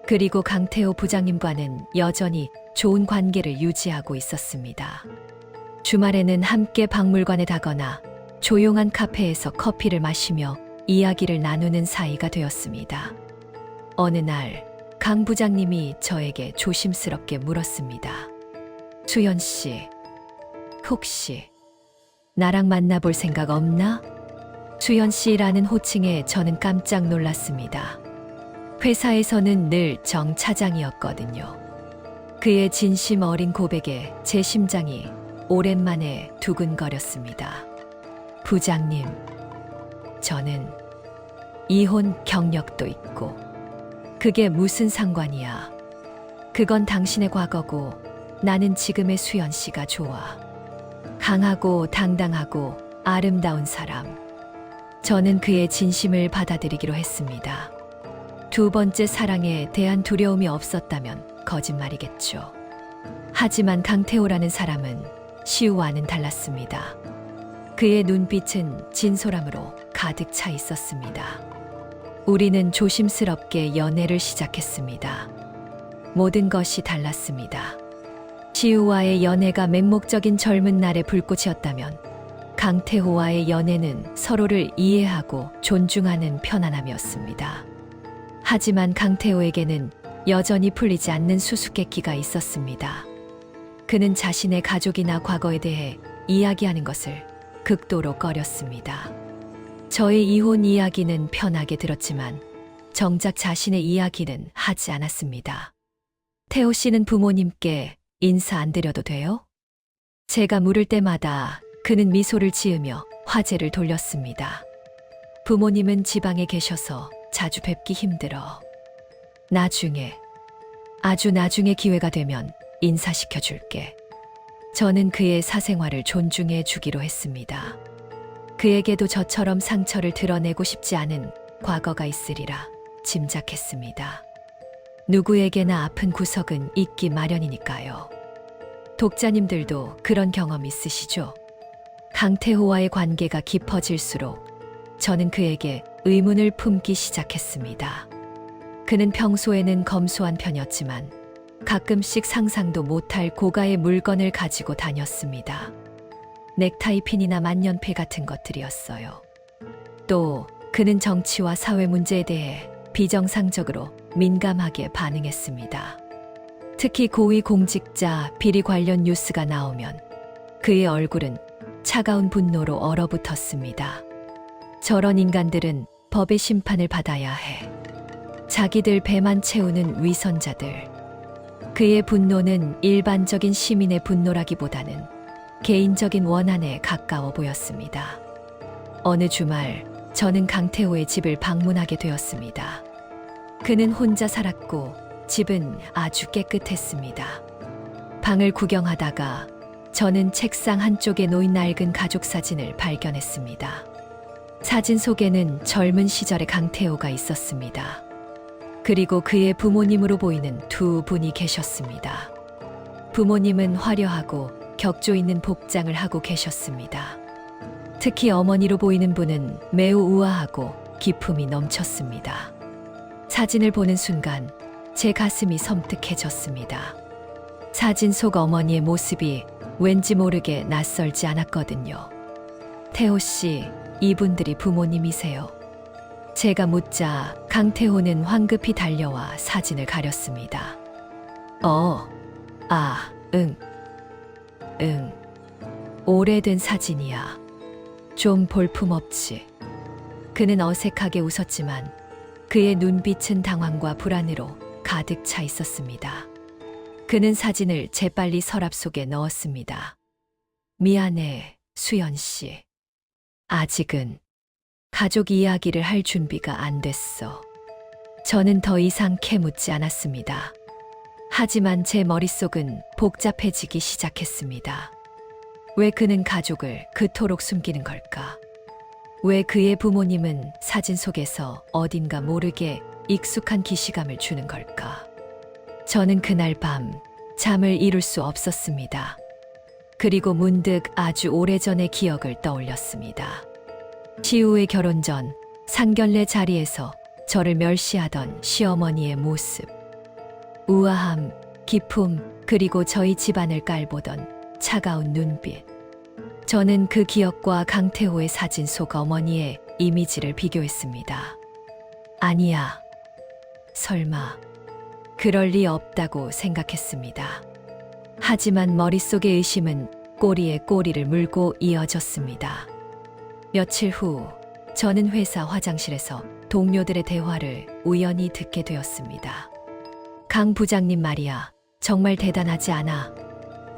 그리고 강태호 부장님과는 여전히 좋은 관계를 유지하고 있었습니다. 주말에는 함께 박물관에 가거나 조용한 카페에서 커피를 마시며 이야기를 나누는 사이가 되었습니다. 어느 날 강 부장님이 저에게 조심스럽게 물었습니다. 수연 씨, 혹시 나랑 만나볼 생각 없나? 수연 씨라는 호칭에 저는 깜짝 놀랐습니다. 회사에서는 늘 정 차장이었거든요. 그의 진심 어린 고백에 제 심장이 오랜만에 두근거렸습니다. 부장님, 저는 이혼 경력도 있고 그게 무슨 상관이야. 그건 당신의 과거고 나는 지금의 수연 씨가 좋아. 강하고 당당하고 아름다운 사람. 저는 그의 진심을 받아들이기로 했습니다. 두 번째 사랑에 대한 두려움이 없었다면 거짓말이겠죠. 하지만 강태호라는 사람은 시우와는 달랐습니다. 그의 눈빛은 진솔함으로 가득 차 있었습니다. 우리는 조심스럽게 연애를 시작했습니다. 모든 것이 달랐습니다. 시우와의 연애가 맹목적인 젊은 날의 불꽃이었다면 강태호와의 연애는 서로를 이해하고 존중하는 편안함이었습니다. 하지만 강태호에게는 여전히 풀리지 않는 수수께끼가 있었습니다. 그는 자신의 가족이나 과거에 대해 이야기하는 것을 극도로 꺼렸습니다. 저의 이혼 이야기는 편하게 들었지만 정작 자신의 이야기는 하지 않았습니다. 태호 씨는 부모님께 인사 안 드려도 돼요? 제가 물을 때마다 그는 미소를 지으며 화제를 돌렸습니다. 부모님은 지방에 계셔서 자주 뵙기 힘들어. 나중에, 아주 나중에 기회가 되면 인사시켜 줄게. 저는 그의 사생활을 존중해 주기로 했습니다. 그에게도 저처럼 상처를 드러내고 싶지 않은 과거가 있으리라 짐작했습니다. 누구에게나 아픈 구석은 있기 마련이니까요. 독자님들도 그런 경험 있으시죠? 강태호와의 관계가 깊어질수록 저는 그에게 의문을 품기 시작했습니다. 그는 평소에는 검소한 편이었지만 가끔씩 상상도 못할 고가의 물건을 가지고 다녔습니다. 넥타이 핀이나 만년필 같은 것들이었어요. 또 그는 정치와 사회 문제에 대해 비정상적으로 민감하게 반응했습니다. 특히 고위 공직자 비리 관련 뉴스가 나오면 그의 얼굴은 차가운 분노로 얼어붙었습니다. 저런 인간들은 법의 심판을 받아야 해. 자기들 배만 채우는 위선자들. 그의 분노는 일반적인 시민의 분노라기보다는 개인적인 원한에 가까워 보였습니다. 어느 주말 저는 강태호의 집을 방문하게 되었습니다. 그는 혼자 살았고 집은 아주 깨끗했습니다. 방을 구경하다가 저는 책상 한쪽에 놓인 낡은 가족 사진을 발견했습니다. 사진 속에는 젊은 시절의 강태호가 있었습니다. 그리고 그의 부모님으로 보이는 두 분이 계셨습니다. 부모님은 화려하고 격조 있는 복장을 하고 계셨습니다. 특히 어머니로 보이는 분은 매우 우아하고 기품이 넘쳤습니다. 사진을 보는 순간 제 가슴이 섬뜩해졌습니다. 사진 속 어머니의 모습이 왠지 모르게 낯설지 않았거든요. 태호 씨, 이분들이 부모님이세요? 제가 묻자 강태호는 황급히 달려와 사진을 가렸습니다. 응. 오래된 사진이야. 좀 볼품없지. 그는 어색하게 웃었지만 그의 눈빛은 당황과 불안으로 가득 차 있었습니다. 그는 사진을 재빨리 서랍 속에 넣었습니다. 미안해, 수연 씨. 아직은 가족 이야기를 할 준비가 안 됐어. 저는 더 이상 캐묻지 않았습니다. 하지만 제 머릿속은 복잡해지기 시작했습니다. 왜 그는 가족을 그토록 숨기는 걸까? 왜 그의 부모님은 사진 속에서 어딘가 모르게 익숙한 기시감을 주는 걸까? 저는 그날 밤 잠을 이룰 수 없었습니다. 그리고 문득 아주 오래전의 기억을 떠올렸습니다. 시우의 결혼 전 상견례 자리에서 저를 멸시하던 시어머니의 모습. 우아함, 기품, 그리고 저희 집안을 깔보던 차가운 눈빛. 저는 그 기억과 강태호의 사진 속 어머니의 이미지를 비교했습니다. 아니야. 설마. 그럴 리 없다고 생각했습니다. 하지만 머릿속의 의심은 꼬리에 꼬리를 물고 이어졌습니다. 며칠 후 저는 회사 화장실에서 동료들의 대화를 우연히 듣게 되었습니다. 강 부장님 말이야, 정말 대단하지 않아?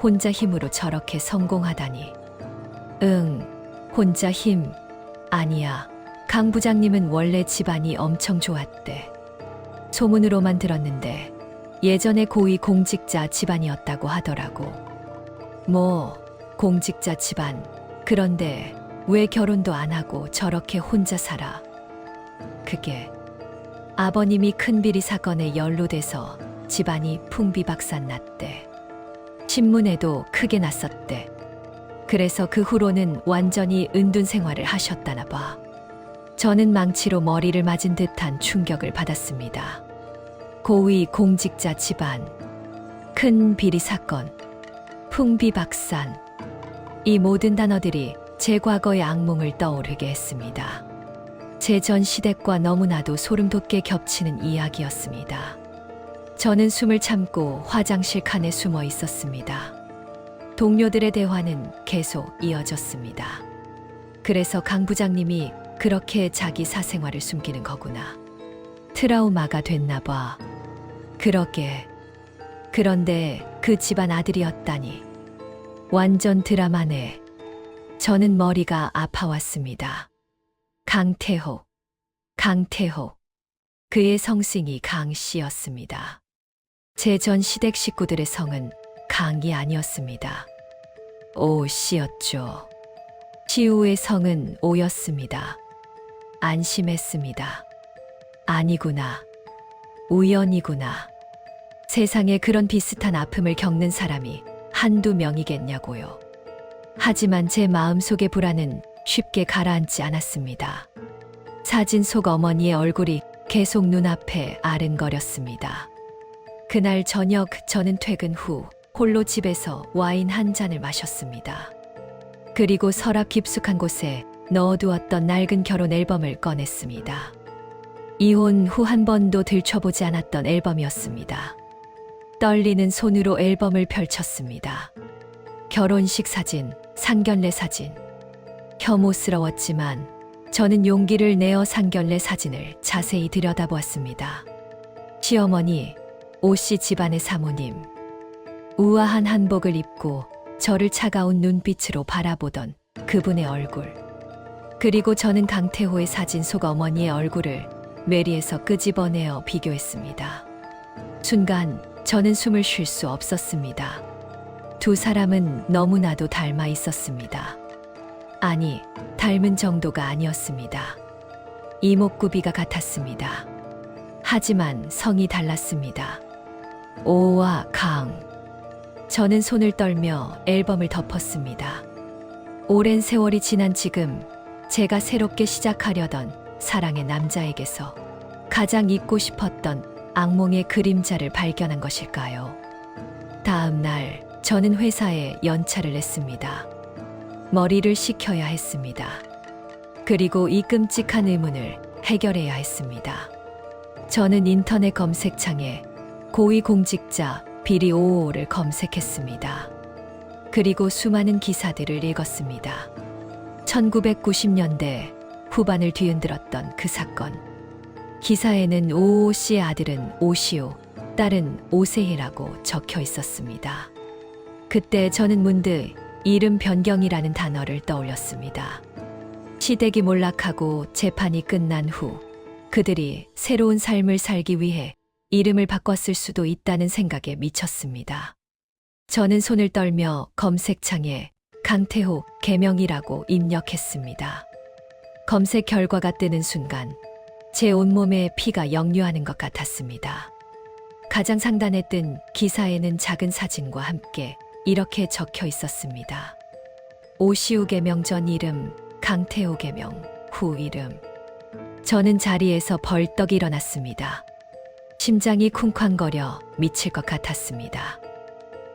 혼자 힘으로 저렇게 성공하다니. 혼자 힘. 아니야. 강 부장님은 원래 집안이 엄청 좋았대. 소문으로만 들었는데 예전에 고위 공직자 집안이었다고 하더라고. 공직자 집안. 그런데 왜 결혼도 안 하고 저렇게 혼자 살아? 그게 아버님이 큰 비리 사건에 연루돼서 집안이 풍비박산 났대. 신문에도 크게 났었대. 그래서 그 후로는 완전히 은둔 생활을 하셨다나 봐. 저는 망치로 머리를 맞은 듯한 충격을 받았습니다. 고위 공직자 집안, 큰 비리 사건, 풍비박산. 이 모든 단어들이 제 과거의 악몽을 떠오르게 했습니다. 제 전 시댁과 너무나도 소름 돋게 겹치는 이야기였습니다. 저는 숨을 참고 화장실 칸에 숨어 있었습니다. 동료들의 대화는 계속 이어졌습니다. 그래서 강 부장님이 그렇게 자기 사생활을 숨기는 거구나. 트라우마가 됐나 봐. 그러게. 그런데 그 집안 아들이었다니. 완전 드라마네. 저는 머리가 아파왔습니다. 강태호. 그의 성승이 강 씨였습니다. 제 전 시댁 식구들의 성은 강이 아니었습니다. 오 씨였죠. 시우의 성은 오였습니다. 안심했습니다. 아니구나. 우연이구나. 세상에 그런 비슷한 아픔을 겪는 사람이 한두 명이겠냐고요. 하지만 제 마음속의 불안은 쉽게 가라앉지 않았습니다. 사진 속 어머니의 얼굴이 계속 눈앞에 아른거렸습니다. 그날 저녁 저는 퇴근 후 홀로 집에서 와인 한 잔을 마셨습니다. 그리고 서랍 깊숙한 곳에 넣어두었던 낡은 결혼 앨범을 꺼냈습니다. 이혼 후 한 번도 들춰보지 않았던 앨범이었습니다. 떨리는 손으로 앨범을 펼쳤습니다. 결혼식 사진, 상견례 사진. 혐오스러웠지만 저는 용기를 내어 상견례 사진을 자세히 들여다보았습니다. 시어머니, 오씨 집안의 사모님. 우아한 한복을 입고 저를 차가운 눈빛으로 바라보던 그분의 얼굴. 그리고 저는 강태호의 사진 속 어머니의 얼굴을 뇌리에서 끄집어내어 비교했습니다. 순간 저는 숨을 쉴 수 없었습니다. 두 사람은 너무나도 닮아 있었습니다. 아니, 닮은 정도가 아니었습니다. 이목구비가 같았습니다. 하지만 성이 달랐습니다. 오와 강. 저는 손을 떨며 앨범을 덮었습니다. 오랜 세월이 지난 지금 제가 새롭게 시작하려던 사랑의 남자에게서 가장 잊고 싶었던 악몽의 그림자를 발견한 것일까요? 다음 날 저는 회사에 연차를 냈습니다. 머리를 식혀야 했습니다. 그리고 이 끔찍한 의문을 해결해야 했습니다. 저는 인터넷 검색창에 고위공직자 비리 555를 검색했습니다. 그리고 수많은 기사들을 읽었습니다. 1990년대 후반을 뒤흔들었던 그 사건. 기사에는 555 씨의 아들은 오시오, 딸은 오세희라고 적혀 있었습니다. 그때 저는 문득 이름 변경이라는 단어를 떠올렸습니다. 시댁이 몰락하고 재판이 끝난 후 그들이 새로운 삶을 살기 위해 이름을 바꿨을 수도 있다는 생각에 미쳤습니다. 저는 손을 떨며 검색창에 강태호 개명이라고 입력했습니다. 검색 결과가 뜨는 순간 제 온몸에 피가 역류하는 것 같았습니다. 가장 상단에 뜬 기사에는 작은 사진과 함께 이렇게 적혀 있었습니다. 오시우 개명 전 이름, 강태호 개명 후 이름. 저는 자리에서 벌떡 일어났습니다. 심장이 쿵쾅거려 미칠 것 같았습니다.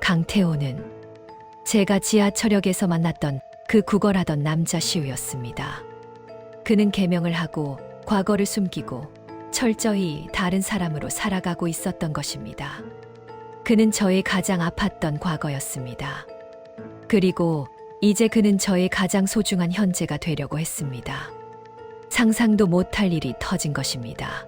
강태호는 제가 지하철역에서 만났던 그 구걸하던 남자 시우였습니다. 그는 개명을 하고 과거를 숨기고 철저히 다른 사람으로 살아가고 있었던 것입니다. 그는 저의 가장 아팠던 과거였습니다. 그리고 이제 그는 저의 가장 소중한 현재가 되려고 했습니다. 상상도 못할 일이 터진 것입니다.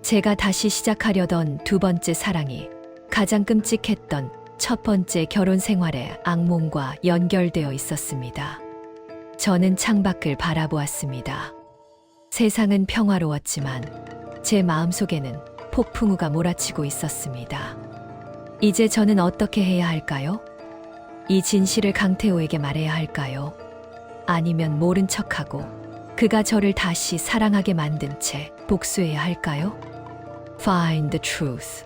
제가 다시 시작하려던 두 번째 사랑이 가장 끔찍했던 첫 번째 결혼 생활의 악몽과 연결되어 있었습니다. 저는 창밖을 바라보았습니다. 세상은 평화로웠지만 제 마음속에는 폭풍우가 몰아치고 있었습니다. 이제 저는 어떻게 해야 할까요? 이 진실을 강태호에게 말해야 할까요? 아니면 모른 척하고 그가 저를 다시 사랑하게 만든 채 복수해야 할까요? Find the truth.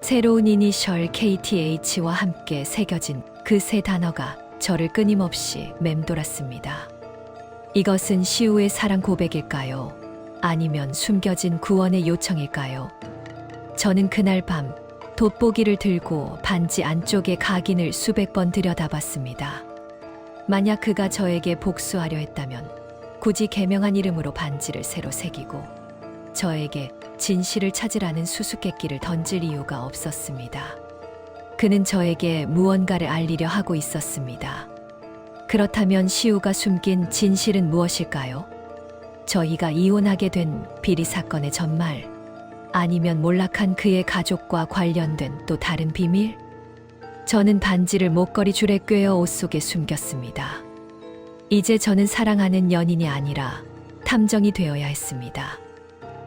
새로운 이니셜 KTH와 함께 새겨진 그 세 단어가 저를 끊임없이 맴돌았습니다. 이것은 시우의 사랑 고백일까요? 아니면 숨겨진 구원의 요청일까요? 저는 그날 밤 돋보기를 들고 반지 안쪽의 각인을 수백 번 들여다봤습니다. 만약 그가 저에게 복수하려 했다면 굳이 개명한 이름으로 반지를 새로 새기고 저에게 진실을 찾으라는 수수께끼를 던질 이유가 없었습니다. 그는 저에게 무언가를 알리려 하고 있었습니다. 그렇다면 시우가 숨긴 진실은 무엇일까요? 저희가 이혼하게 된 비리 사건의 전말, 아니면 몰락한 그의 가족과 관련된 또 다른 비밀? 저는 반지를 목걸이 줄에 꿰어 옷 속에 숨겼습니다. 이제 저는 사랑하는 연인이 아니라 탐정이 되어야 했습니다.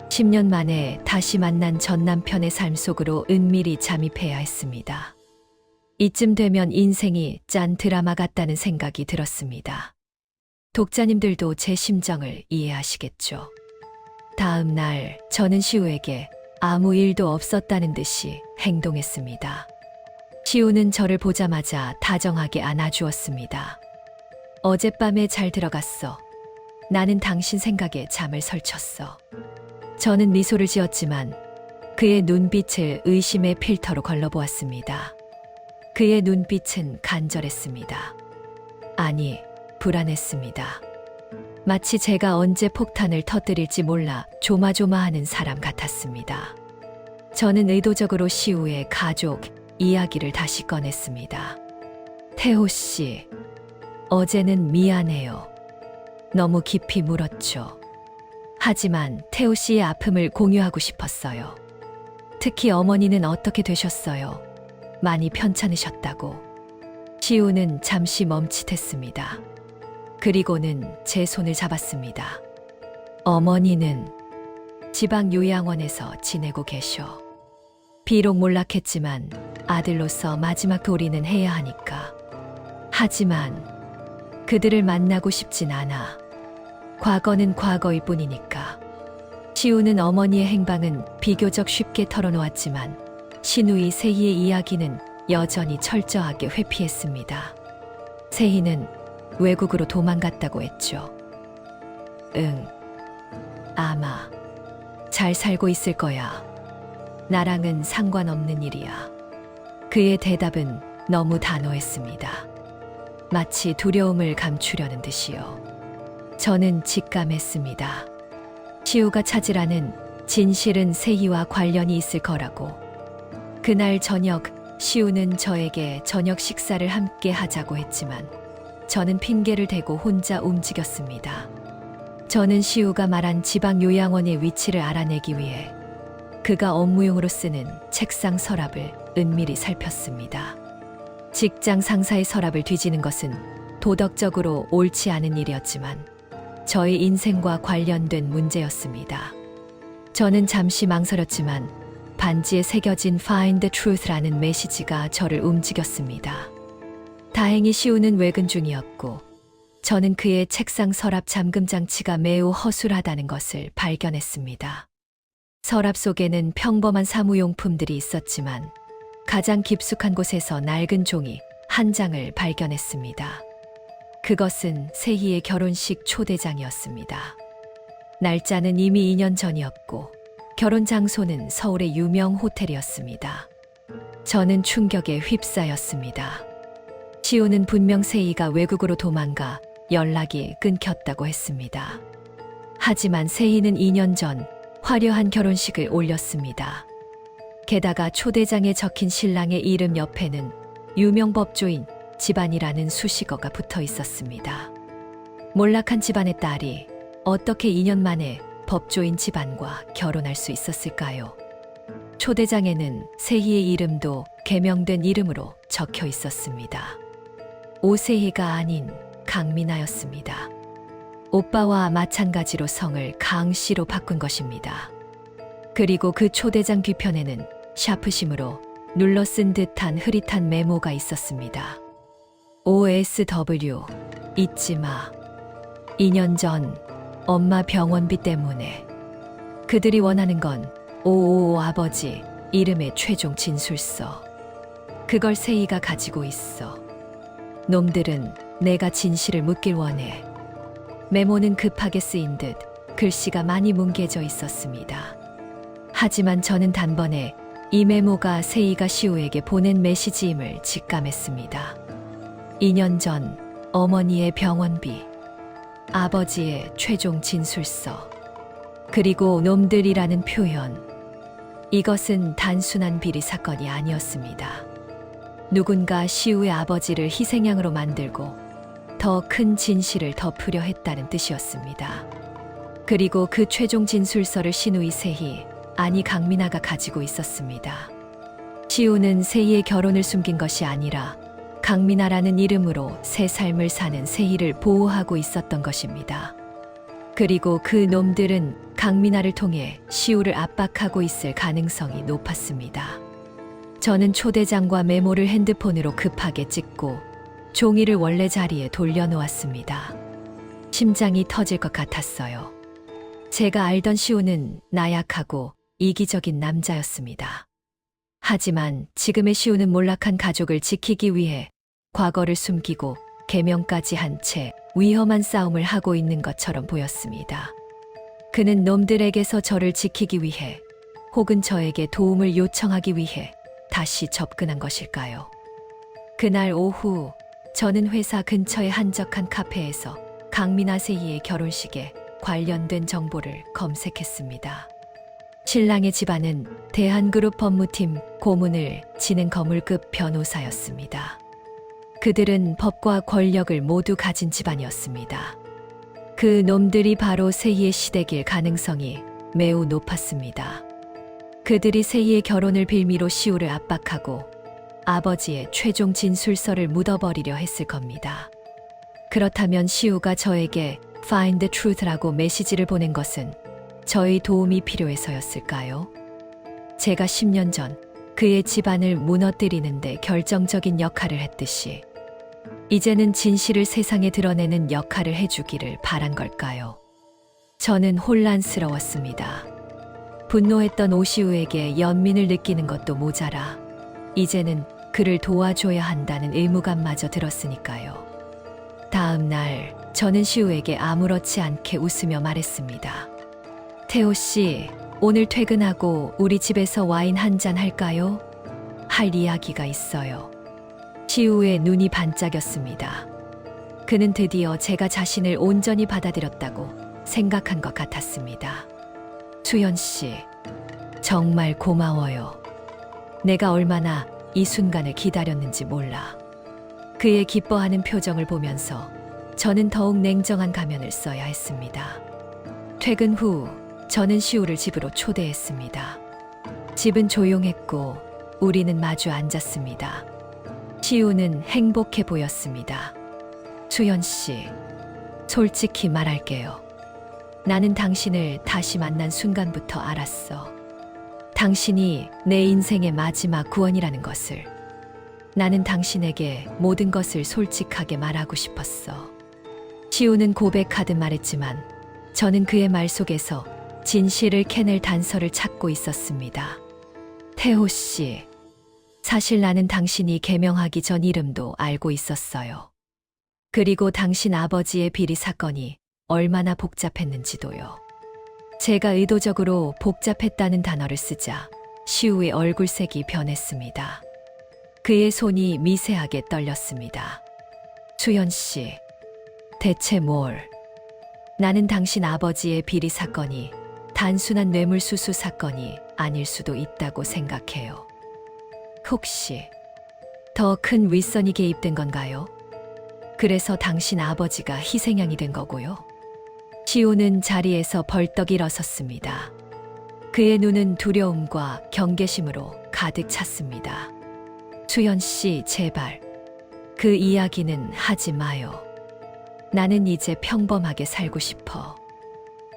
10년 만에 다시 만난 전 남편의 삶 속으로 은밀히 잠입해야 했습니다. 이쯤 되면 인생이 짠 드라마 같다는 생각이 들었습니다. 독자님들도 제 심정을 이해하시겠죠. 다음 날 저는 시우에게 아무 일도 없었다는 듯이 행동했습니다. 시우는 저를 보자마자 다정하게 안아주었습니다. 어젯밤에 잘 들어갔어. 나는 당신 생각에 잠을 설쳤어. 저는 미소를 지었지만 그의 눈빛을 의심의 필터로 걸러보았습니다. 그의 눈빛은 간절했습니다. 아니, 불안했습니다. 마치 제가 언제 폭탄을 터뜨릴지 몰라 조마조마하는 사람 같았습니다. 저는 의도적으로 시우의 가족 이야기를 다시 꺼냈습니다. 태호 씨, 어제는 미안해요. 너무 깊이 물었죠. 하지만 태호 씨의 아픔을 공유하고 싶었어요. 특히 어머니는 어떻게 되셨어요? 많이 편찮으셨다고. 시우는 잠시 멈칫했습니다. 그리고는 제 손을 잡았습니다. 어머니는 지방 요양원에서 지내고 계셔. 비록 몰락했지만 아들로서 마지막 도리는 해야 하니까. 하지만 그들을 만나고 싶진 않아. 과거는 과거일 뿐이니까. 시우는 어머니의 행방은 비교적 쉽게 털어놓았지만 신우이 세희의 이야기는 여전히 철저하게 회피했습니다. 세희는 외국으로 도망갔다고 했죠. 응, 아마 잘 살고 있을 거야. 나랑은 상관없는 일이야. 그의 대답은 너무 단호했습니다. 마치 두려움을 감추려는 듯이요. 저는 직감했습니다. 시우가 찾으라는 진실은 세희와 관련이 있을 거라고. 그날 저녁 시우는 저에게 저녁 식사를 함께 하자고 했지만 저는 핑계를 대고 혼자 움직였습니다. 저는 시우가 말한 지방 요양원의 위치를 알아내기 위해 그가 업무용으로 쓰는 책상 서랍을 은밀히 살폈습니다. 직장 상사의 서랍을 뒤지는 것은 도덕적으로 옳지 않은 일이었지만 저의 인생과 관련된 문제였습니다. 저는 잠시 망설였지만 반지에 새겨진 Find the Truth라는 메시지가 저를 움직였습니다. 다행히 시우는 외근 중이었고 저는 그의 책상 서랍 잠금 장치가 매우 허술하다는 것을 발견했습니다. 서랍 속에는 평범한 사무용품들이 있었지만 가장 깊숙한 곳에서 낡은 종이 한 장을 발견했습니다. 그것은 세희의 결혼식 초대장이었습니다. 날짜는 이미 2년 전이었고 결혼 장소는 서울의 유명 호텔이었습니다. 저는 충격에 휩싸였습니다. 시우는 분명 세희가 외국으로 도망가 연락이 끊겼다고 했습니다. 하지만 세희는 2년 전 화려한 결혼식을 올렸습니다. 게다가 초대장에 적힌 신랑의 이름 옆에는 유명 법조인 집안이라는 수식어가 붙어 있었습니다. 몰락한 집안의 딸이 어떻게 2년 만에 법조인 집안과 결혼할 수 있었을까요? 초대장에는 세희의 이름도 개명된 이름으로 적혀 있었습니다. 오세희가 아닌 강민아였습니다. 오빠와 마찬가지로 성을 강씨로 바꾼 것입니다. 그리고 그 초대장 뒤편에는 샤프심으로 눌러 쓴 듯한 흐릿한 메모가 있었습니다. OSW, 잊지 마. 2년 전 엄마 병원비 때문에 그들이 원하는 건 555 아버지 이름의 최종 진술서. 그걸 세희가 가지고 있어. 놈들은 내가 진실을 묻길 원해. 메모는 급하게 쓰인 듯 글씨가 많이 뭉개져 있었습니다. 하지만 저는 단번에 이 메모가 세희가 시우에게 보낸 메시지임을 직감했습니다. 2년 전 어머니의 병원비, 아버지의 최종 진술서, 그리고 놈들이라는 표현. 이것은 단순한 비리 사건이 아니었습니다. 누군가 시우의 아버지를 희생양으로 만들고 더 큰 진실을 덮으려 했다는 뜻이었습니다. 그리고 그 최종 진술서를 신우이 세희, 아니 강민아가 가지고 있었습니다. 시우는 세희의 결혼을 숨긴 것이 아니라 강민아라는 이름으로 새 삶을 사는 세희를 보호하고 있었던 것입니다. 그리고 그 놈들은 강민아를 통해 시우를 압박하고 있을 가능성이 높았습니다. 저는 초대장과 메모를 핸드폰으로 급하게 찍고 종이를 원래 자리에 돌려놓았습니다. 심장이 터질 것 같았어요. 제가 알던 시우는 나약하고 이기적인 남자였습니다. 하지만 지금의 시우는 몰락한 가족을 지키기 위해 과거를 숨기고 개명까지 한 채 위험한 싸움을 하고 있는 것처럼 보였습니다. 그는 놈들에게서 저를 지키기 위해 혹은 저에게 도움을 요청하기 위해 다시 접근한 것일까요? 그날 오후 저는 회사 근처의 한적한 카페에서 강민아 세희의 결혼식에 관련된 정보를 검색했습니다. 신랑의 집안은 대한그룹 법무팀 고문을 지낸 거물급 변호사였습니다. 그들은 법과 권력을 모두 가진 집안이었습니다. 그 놈들이 바로 세희의 시댁일 가능성이 매우 높았습니다. 그들이 세희의 결혼을 빌미로 시우를 압박하고 아버지의 최종 진술서를 묻어버리려 했을 겁니다. 그렇다면 시우가 저에게 Find the Truth라고 메시지를 보낸 것은 저의 도움이 필요해서였을까요? 제가 10년 전 그의 집안을 무너뜨리는데 결정적인 역할을 했듯이 이제는 진실을 세상에 드러내는 역할을 해주기를 바란 걸까요? 저는 혼란스러웠습니다. 분노했던 오시우에게 연민을 느끼는 것도 모자라 이제는 그를 도와줘야 한다는 의무감마저 들었으니까요. 다음 날 저는 시우에게 아무렇지 않게 웃으며 말했습니다. 태호 씨, 오늘 퇴근하고 우리 집에서 와인 한잔 할까요? 할 이야기가 있어요. 시우의 눈이 반짝였습니다. 그는 드디어 제가 자신을 온전히 받아들였다고 생각한 것 같았습니다. 수연 씨, 정말 고마워요. 내가 얼마나 이 순간을 기다렸는지 몰라. 그의 기뻐하는 표정을 보면서 저는 더욱 냉정한 가면을 써야 했습니다. 퇴근 후 저는 시우를 집으로 초대했습니다. 집은 조용했고 우리는 마주 앉았습니다. 시우는 행복해 보였습니다. 수연 씨, 솔직히 말할게요. 나는 당신을 다시 만난 순간부터 알았어. 당신이 내 인생의 마지막 구원이라는 것을. 나는 당신에게 모든 것을 솔직하게 말하고 싶었어. 시우는 고백하듯 말했지만 저는 그의 말 속에서 진실을 캐낼 단서를 찾고 있었습니다. 태호 씨, 사실 나는 당신이 개명하기 전 이름도 알고 있었어요. 그리고 당신 아버지의 비리 사건이 얼마나 복잡했는지도요. 제가 의도적으로 복잡했다는 단어를 쓰자 시우의 얼굴색이 변했습니다. 그의 손이 미세하게 떨렸습니다. 수연 씨, 대체 뭘? 나는 당신 아버지의 비리 사건이 단순한 뇌물수수 사건이 아닐 수도 있다고 생각해요. 혹시 더 큰 윗선이 개입된 건가요? 그래서 당신 아버지가 희생양이 된 거고요. 시우는 자리에서 벌떡 일어섰습니다. 그의 눈은 두려움과 경계심으로 가득 찼습니다. 수연 씨, 제발 그 이야기는 하지 마요. 나는 이제 평범하게 살고 싶어.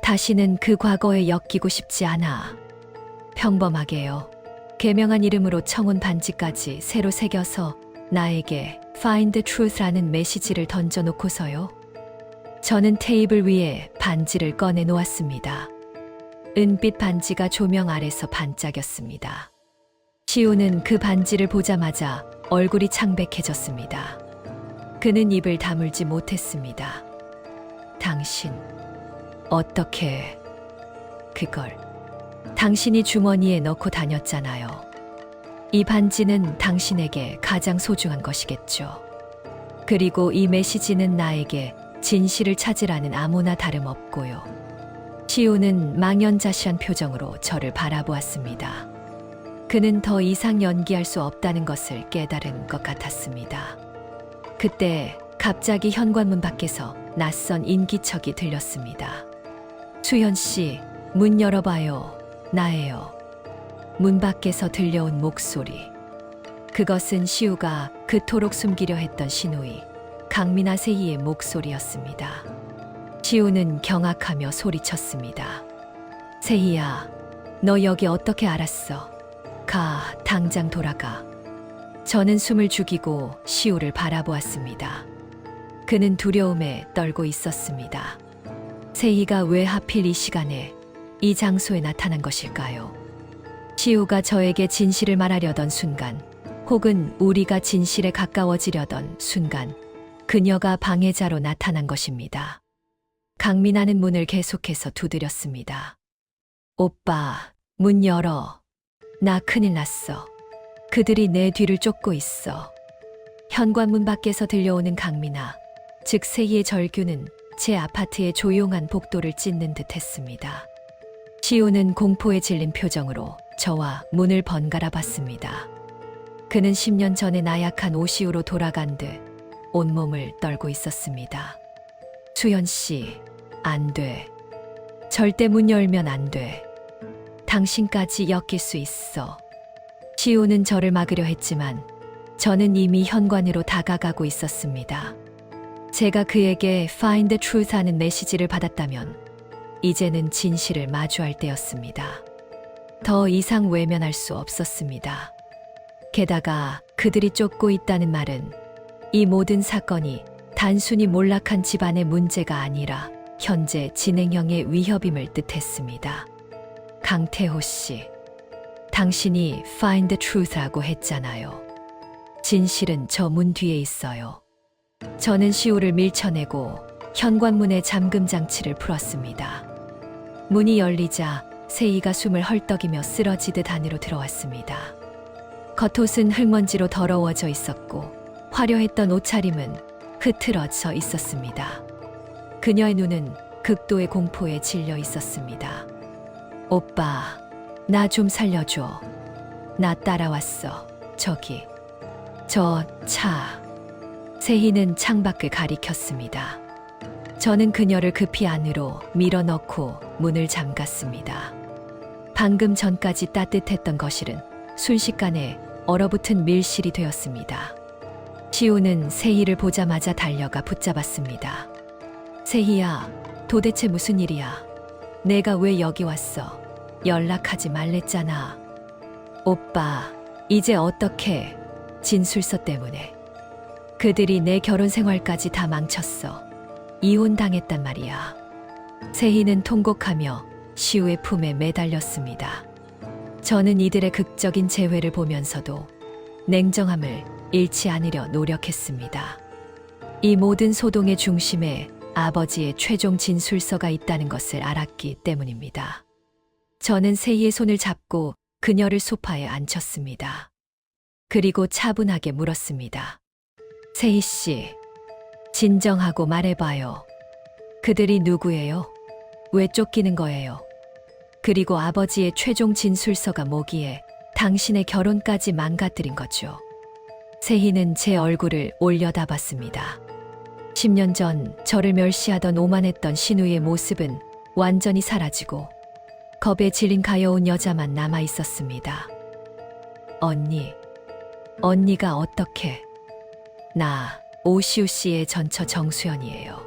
다시는 그 과거에 엮이고 싶지 않아. 평범하게요. 개명한 이름으로 청혼 반지까지 새로 새겨서 나에게 Find the Truth라는 메시지를 던져놓고서요. 저는 테이블 위에 반지를 꺼내 놓았습니다. 은빛 반지가 조명 아래서 반짝였습니다. 시우는 그 반지를 보자마자 얼굴이 창백해졌습니다. 그는 입을 다물지 못했습니다. 당신, 어떻게 그걸 당신이 주머니에 넣고 다녔잖아요. 이 반지는 당신에게 가장 소중한 것이겠죠. 그리고 이 메시지는 나에게 진실을 찾으라는 아무나 다름없고요. 시우는 망연자실한 표정으로 저를 바라보았습니다. 그는 더 이상 연기할 수 없다는 것을 깨달은 것 같았습니다. 그때 갑자기 현관문 밖에서 낯선 인기척이 들렸습니다. 수연 씨, 문 열어봐요. 나예요. 문 밖에서 들려온 목소리. 그것은 시우가 그토록 숨기려 했던 시누이 강민아 세희의 목소리였습니다. 시우는 경악하며 소리쳤습니다. 세희야, 너 여기 어떻게 알았어? 가, 당장 돌아가. 저는 숨을 죽이고 시우를 바라보았습니다. 그는 두려움에 떨고 있었습니다. 세희가 왜 하필 이 시간에 이 장소에 나타난 것일까요? 시우가 저에게 진실을 말하려던 순간, 혹은 우리가 진실에 가까워지려던 순간, 그녀가 방해자로 나타난 것입니다. 강민아는 문을 계속해서 두드렸습니다. 오빠, 문 열어. 나 큰일 났어. 그들이 내 뒤를 쫓고 있어. 현관문 밖에서 들려오는 강민아, 즉 세희의 절규는 제 아파트의 조용한 복도를 찢는 듯 했습니다. 시우는 공포에 질린 표정으로 저와 문을 번갈아 봤습니다. 그는 10년 전에 나약한 오시우로 돌아간 듯 온몸을 떨고 있었습니다. 수연 씨, 안 돼. 절대 문 열면 안 돼. 당신까지 엮일 수 있어. 시우는 저를 막으려 했지만 저는 이미 현관으로 다가가고 있었습니다. 제가 그에게 Find the Truth 하는 메시지를 받았다면 이제는 진실을 마주할 때였습니다. 더 이상 외면할 수 없었습니다. 게다가 그들이 쫓고 있다는 말은 이 모든 사건이 단순히 몰락한 집안의 문제가 아니라 현재 진행형의 위협임을 뜻했습니다. 강태호 씨, 당신이 Find the Truth라고 했잖아요. 진실은 저 문 뒤에 있어요. 저는 시우를 밀쳐내고 현관문의 잠금 장치를 풀었습니다. 문이 열리자 세희가 숨을 헐떡이며 쓰러지듯 안으로 들어왔습니다. 겉옷은 흙먼지로 더러워져 있었고 화려했던 옷차림은 흐트러져 있었습니다. 그녀의 눈은 극도의 공포에 질려 있었습니다. 오빠, 나 좀 살려줘. 나 따라왔어. 저기. 저 차. 세희는 창밖을 가리켰습니다. 저는 그녀를 급히 안으로 밀어넣고 문을 잠갔습니다. 방금 전까지 따뜻했던 거실은 순식간에 얼어붙은 밀실이 되었습니다. 시우는 세희를 보자마자 달려가 붙잡았습니다. 세희야, 도대체 무슨 일이야? 내가 왜 여기 왔어? 연락하지 말랬잖아. 오빠, 이제 어떡해? 진술서 때문에. 그들이 내 결혼 생활까지 다 망쳤어. 이혼당했단 말이야. 세희는 통곡하며 시우의 품에 매달렸습니다. 저는 이들의 극적인 재회를 보면서도 냉정함을 잃지 않으려 노력했습니다. 이 모든 소동의 중심에 아버지의 최종 진술서가 있다는 것을 알았기 때문입니다. 저는 세희의 손을 잡고 그녀를 소파에 앉혔습니다. 그리고 차분하게 물었습니다. 세희 씨, 진정하고 말해봐요. 그들이 누구예요? 왜 쫓기는 거예요? 그리고 아버지의 최종 진술서가 뭐기에 당신의 결혼까지 망가뜨린 거죠. 세희는 제 얼굴을 올려다봤습니다. 10년 전 저를 멸시하던 오만했던 신우의 모습은 완전히 사라지고 겁에 질린 가여운 여자만 남아 있었습니다. 언니가 어떻게? 나 오시우 씨의 전처 정수연이에요.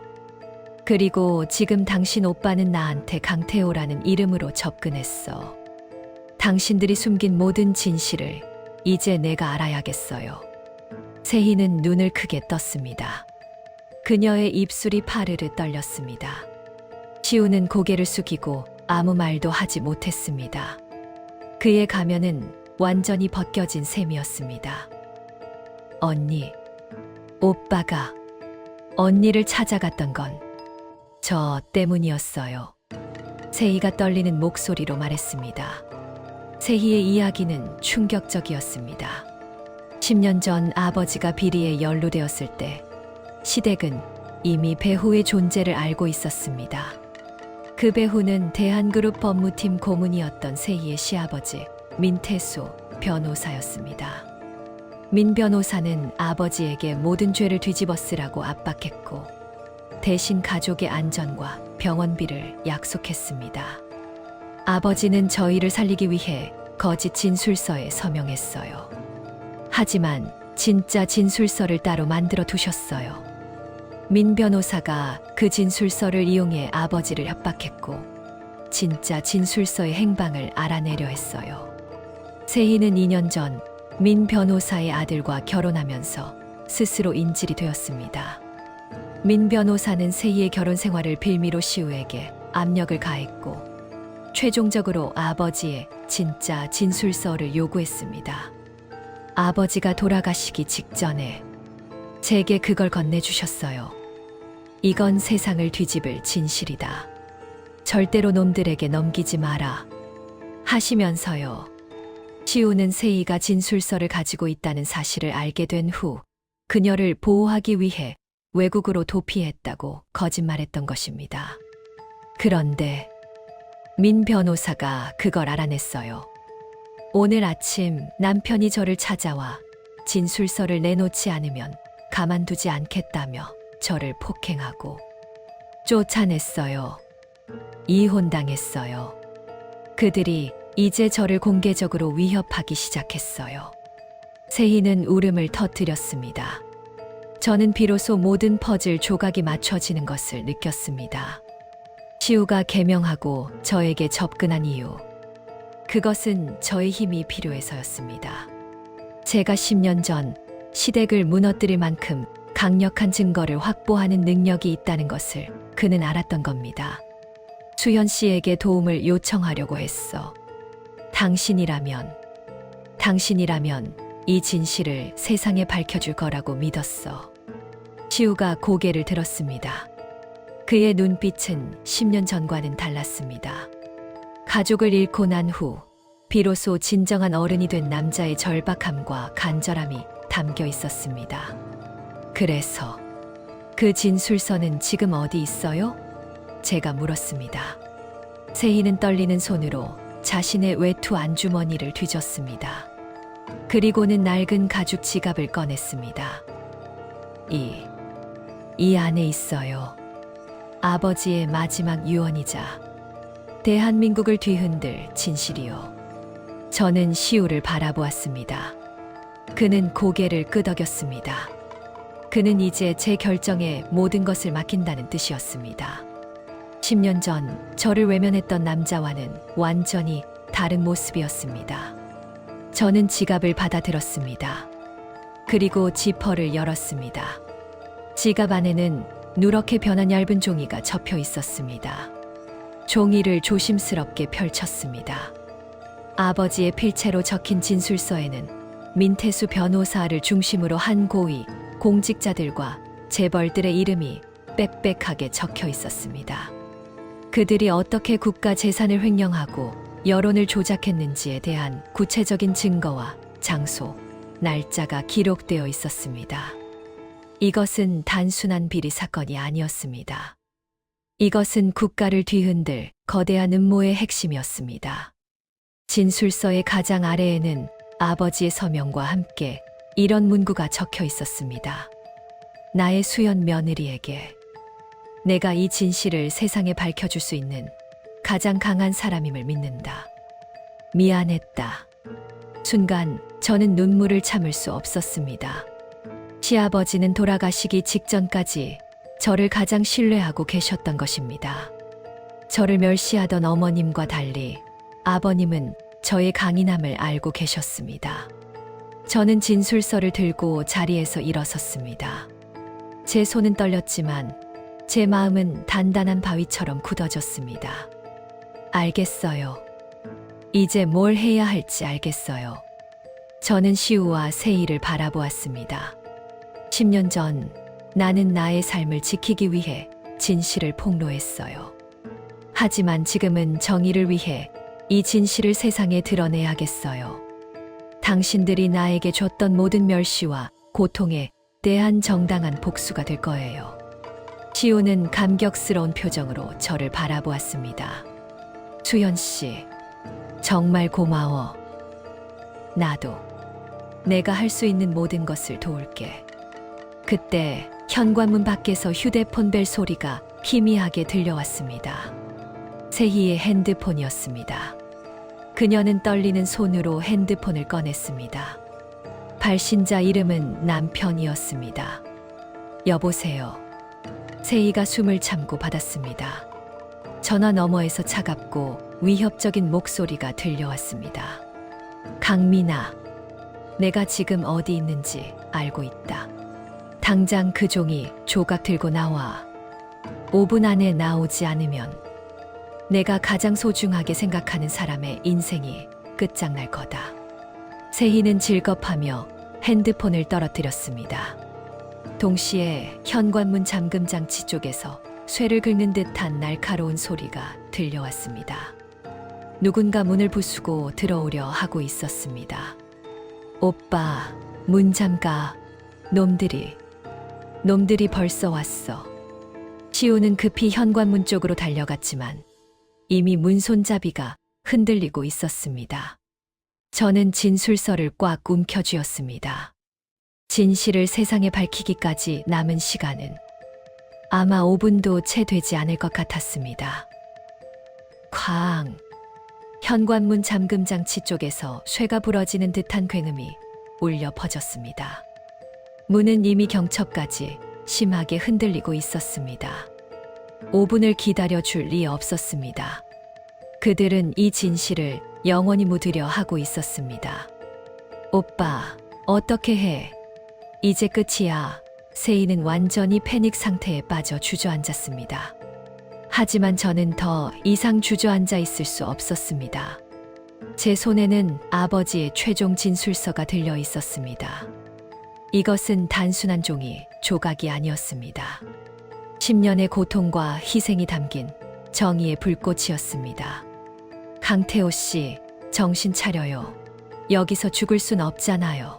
그리고 지금 당신 오빠는 나한테 강태호라는 이름으로 접근했어. 당신들이 숨긴 모든 진실을 이제 내가 알아야겠어요. 세희는 눈을 크게 떴습니다. 그녀의 입술이 파르르 떨렸습니다. 시우는 고개를 숙이고 아무 말도 하지 못했습니다. 그의 가면은 완전히 벗겨진 셈이었습니다. 오빠가 언니를 찾아갔던 건 저 때문이었어요. 세희가 떨리는 목소리로 말했습니다. 세희의 이야기는 충격적이었습니다. 10년 전 아버지가 비리에 연루되었을 때 시댁은 이미 배후의 존재를 알고 있었습니다. 그 배후는 대한그룹 법무팀 고문이었던 세희의 시아버지 민태수 변호사였습니다. 민 변호사는 아버지에게 모든 죄를 뒤집어 쓰라고 압박했고 대신 가족의 안전과 병원비를 약속했습니다. 아버지는 저희를 살리기 위해 거짓 진술서에 서명했어요. 하지만 진짜 진술서를 따로 만들어 두셨어요. 민 변호사가 그 진술서를 이용해 아버지를 협박했고 진짜 진술서의 행방을 알아내려 했어요. 세희는 2년 전 민 변호사의 아들과 결혼하면서 스스로 인질이 되었습니다. 민 변호사는 세희의 결혼 생활을 빌미로 시우에게 압력을 가했고 최종적으로 아버지의 진짜 진술서를 요구했습니다. 아버지가 돌아가시기 직전에 제게 그걸 건네주셨어요. 이건 세상을 뒤집을 진실이다. 절대로 놈들에게 넘기지 마라. 하시면서요. 시우는 세희가 진술서를 가지고 있다는 사실을 알게 된 후 그녀를 보호하기 위해 외국으로 도피했다고 거짓말했던 것입니다. 그런데 민 변호사가 그걸 알아냈어요. 오늘 아침 남편이 저를 찾아와 진술서를 내놓지 않으면 가만두지 않겠다며 저를 폭행하고 쫓아냈어요. 이혼당했어요. 그들이 이제 저를 공개적으로 위협하기 시작했어요. 세희는 울음을 터뜨렸습니다. 저는 비로소 모든 퍼즐 조각이 맞춰지는 것을 느꼈습니다. 시우가 개명하고 저에게 접근한 이유. 그것은 저의 힘이 필요해서였습니다. 제가 10년 전 시댁을 무너뜨릴 만큼 강력한 증거를 확보하는 능력이 있다는 것을 그는 알았던 겁니다. 수현 씨에게 도움을 요청하려고 했어. 당신이라면 이 진실을 세상에 밝혀줄 거라고 믿었어. 시우가 고개를 들었습니다. 그의 눈빛은 10년 전과는 달랐습니다. 가족을 잃고 난 후 비로소 진정한 어른이 된 남자의 절박함과 간절함이 담겨 있었습니다. 그래서 그 진술서는 지금 어디 있어요? 제가 물었습니다. 세희는 떨리는 손으로 자신의 외투 안주머니를 뒤졌습니다. 그리고는 낡은 가죽 지갑을 꺼냈습니다. 이 안에 있어요. 아버지의 마지막 유언이자 대한민국을 뒤흔들 진실이요. 저는 시우를 바라보았습니다. 그는 고개를 끄덕였습니다. 그는 이제 제 결정에 모든 것을 맡긴다는 뜻이었습니다. 10년 전 저를 외면했던 남자와는 완전히 다른 모습이었습니다. 저는 지갑을 받아들었습니다. 그리고 지퍼를 열었습니다. 지갑 안에는 누렇게 변한 얇은 종이가 접혀 있었습니다. 종이를 조심스럽게 펼쳤습니다. 아버지의 필체로 적힌 진술서에는 민태수 변호사를 중심으로 한 고위 공직자들과 재벌들의 이름이 빽빽하게 적혀 있었습니다. 그들이 어떻게 국가 재산을 횡령하고 여론을 조작했는지에 대한 구체적인 증거와 장소, 날짜가 기록되어 있었습니다. 이것은 단순한 비리 사건이 아니었습니다. 이것은 국가를 뒤흔들 거대한 음모의 핵심이었습니다. 진술서의 가장 아래에는 아버지의 서명과 함께 이런 문구가 적혀 있었습니다. 나의 수연 며느리에게 내가 이 진실을 세상에 밝혀줄 수 있는 가장 강한 사람임을 믿는다. 미안했다. 순간 저는 눈물을 참을 수 없었습니다. 시아버지는 돌아가시기 직전까지 저를 가장 신뢰하고 계셨던 것입니다. 저를 멸시하던 어머님과 달리 아버님은 저의 강인함을 알고 계셨습니다. 저는 진술서를 들고 자리에서 일어섰습니다. 제 손은 떨렸지만 제 마음은 단단한 바위처럼 굳어졌습니다. 알겠어요. 이제 뭘 해야 할지 알겠어요. 저는 시우와 세희를 바라보았습니다. 10년 전 나는 나의 삶을 지키기 위해 진실을 폭로했어요. 하지만 지금은 정의를 위해 이 진실을 세상에 드러내야겠어요. 당신들이 나에게 줬던 모든 멸시와 고통에 대한 정당한 복수가 될 거예요. 시우는 감격스러운 표정으로 저를 바라보았습니다. 수연 씨, 정말 고마워. 나도 내가 할 수 있는 모든 것을 도울게. 그때 현관문 밖에서 휴대폰 벨 소리가 희미하게 들려왔습니다. 세희의 핸드폰이었습니다. 그녀는 떨리는 손으로 핸드폰을 꺼냈습니다. 발신자 이름은 남편이었습니다. 여보세요. 세희가 숨을 참고 받았습니다. 전화 너머에서 차갑고 위협적인 목소리가 들려왔습니다. 강민아, 내가 지금 어디 있는지 알고 있다. 당장 그 종이 조각 들고 나와. 5분 안에 나오지 않으면 내가 가장 소중하게 생각하는 사람의 인생이 끝장날 거다. 세희는 질겁하며 핸드폰을 떨어뜨렸습니다. 동시에 현관문 잠금 장치 쪽에서 쇠를 긁는 듯한 날카로운 소리가 들려왔습니다. 누군가 문을 부수고 들어오려 하고 있었습니다. 오빠, 문 잠가. 놈들이 놈들이 벌써 왔어. 시우는 급히 현관문 쪽으로 달려갔지만 이미 문 손잡이가 흔들리고 있었습니다. 저는 진술서를 꽉 움켜쥐었습니다. 진실을 세상에 밝히기까지 남은 시간은 아마 5분도 채 되지 않을 것 같았습니다. 쾅! 현관문 잠금 장치 쪽에서 쇠가 부러지는 듯한 굉음이 울려 퍼졌습니다. 문은 이미 경첩까지 심하게 흔들리고 있었습니다. 5분을 기다려줄 리 없었습니다. 그들은 이 진실을 영원히 묻으려 하고 있었습니다. 오빠, 어떻게 해? 이제 끝이야. 세희는 완전히 패닉 상태에 빠져 주저앉았습니다. 하지만 저는 더 이상 주저앉아 있을 수 없었습니다. 제 손에는 아버지의 최종 진술서가 들려 있었습니다. 이것은 단순한 종이 조각이 아니었습니다. 10년의 고통과 희생이 담긴 정의의 불꽃이었습니다. 강태호 씨, 정신 차려요. 여기서 죽을 순 없잖아요.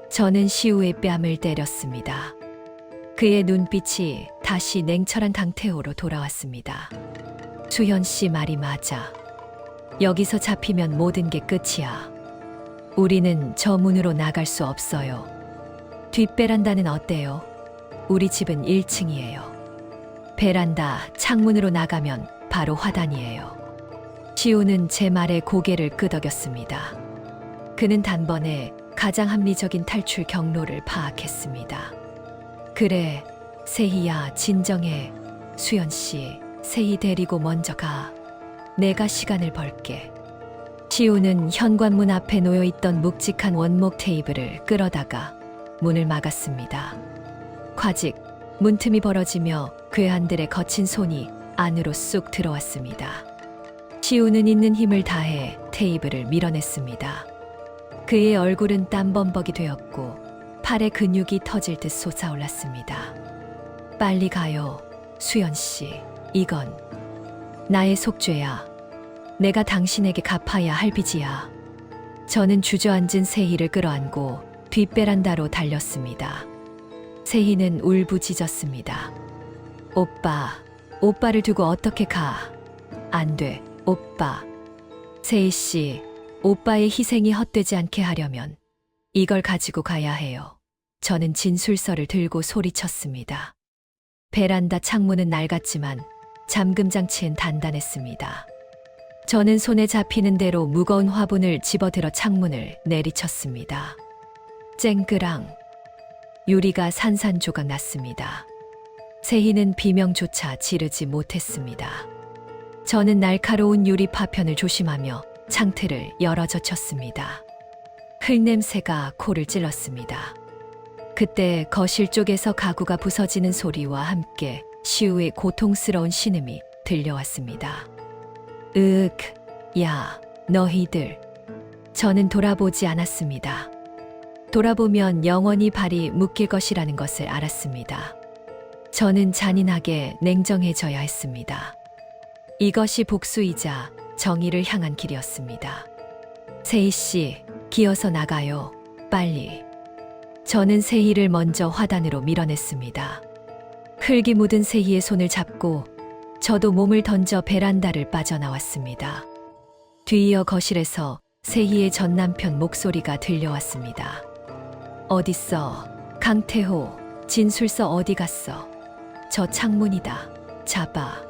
저는 시우의 뺨을 때렸습니다. 그의 눈빛이 다시 냉철한 강태호로 돌아왔습니다. 수현 씨 말이 맞아. 여기서 잡히면 모든 게 끝이야. 우리는 저 문으로 나갈 수 없어요. 뒷베란다는 어때요? 우리 집은 1층이에요. 베란다 창문으로 나가면 바로 화단이에요. 시우는 제 말에 고개를 끄덕였습니다. 그는 단번에 가장 합리적인 탈출 경로를 파악했습니다. 그래, 세희야, 진정해. 수연 씨, 세희 데리고 먼저 가. 내가 시간을 벌게. 시우는 현관문 앞에 놓여있던 묵직한 원목 테이블을 끌어다가 문을 막았습니다. 과직, 문틈이 벌어지며 괴한들의 거친 손이 안으로 쑥 들어왔습니다. 시우는 있는 힘을 다해 테이블을 밀어냈습니다. 그의 얼굴은 땀범벅이 되었고 팔에 근육이 터질 듯 솟아올랐습니다. 빨리 가요, 수연 씨. 이건 나의 속죄야. 내가 당신에게 갚아야 할 빚이야. 저는 주저앉은 세희를 끌어안고 뒷베란다로 달렸습니다. 세희는 울부짖었습니다. 오빠, 오빠를 두고 어떻게 가? 안 돼, 오빠. 세희 씨, 오빠의 희생이 헛되지 않게 하려면 이걸 가지고 가야 해요. 저는 진술서를 들고 소리쳤습니다. 베란다 창문은 낡았지만 잠금 장치는 단단했습니다. 저는 손에 잡히는 대로 무거운 화분을 집어들어 창문을 내리쳤습니다. 쨍그랑 유리가 산산조각 났습니다. 세희는 비명조차 지르지 못했습니다. 저는 날카로운 유리 파편을 조심하며 창틀을 열어젖혔습니다. 흙냄새가 코를 찔렀습니다. 그때 거실 쪽에서 가구가 부서지는 소리와 함께 시우의 고통스러운 신음이 들려왔습니다. 야, 너희들. 저는 돌아보지 않았습니다. 돌아보면 영원히 발이 묶일 것이라는 것을 알았습니다. 저는 잔인하게 냉정해져야 했습니다. 이것이 복수이자 정의를 향한 길이었습니다. 세희 씨, 기어서 나가요. 빨리. 저는 세희를 먼저 화단으로 밀어냈습니다. 흙이 묻은 세희의 손을 잡고 저도 몸을 던져 베란다를 빠져나왔습니다. 뒤이어 거실에서 세희의 전 남편 목소리가 들려왔습니다. 어딨어? 강태호, 진술서 어디 갔어? 저 창문이다. 잡아.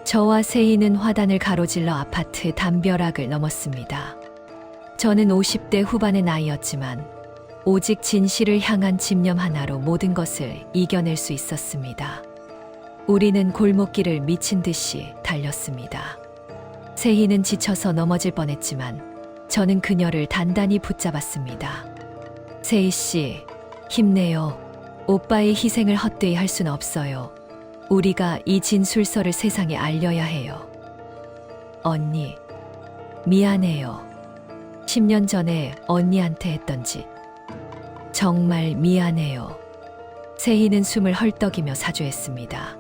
저와 세희는 화단을 가로질러 아파트 담벼락을 넘었습니다. 저는 50대 후반의 나이였지만 오직 진실을 향한 집념 하나로 모든 것을 이겨낼 수 있었습니다. 우리는 골목길을 미친 듯이 달렸습니다. 세희는 지쳐서 넘어질 뻔했지만 저는 그녀를 단단히 붙잡았습니다. 세희 씨, 힘내요. 오빠의 희생을 헛되이 할 수는 없어요. 우리가 이 진술서를 세상에 알려야 해요. 언니, 미안해요. 10년 전에 언니한테 했던 짓. 정말 미안해요. 세희는 숨을 헐떡이며 사죄했습니다.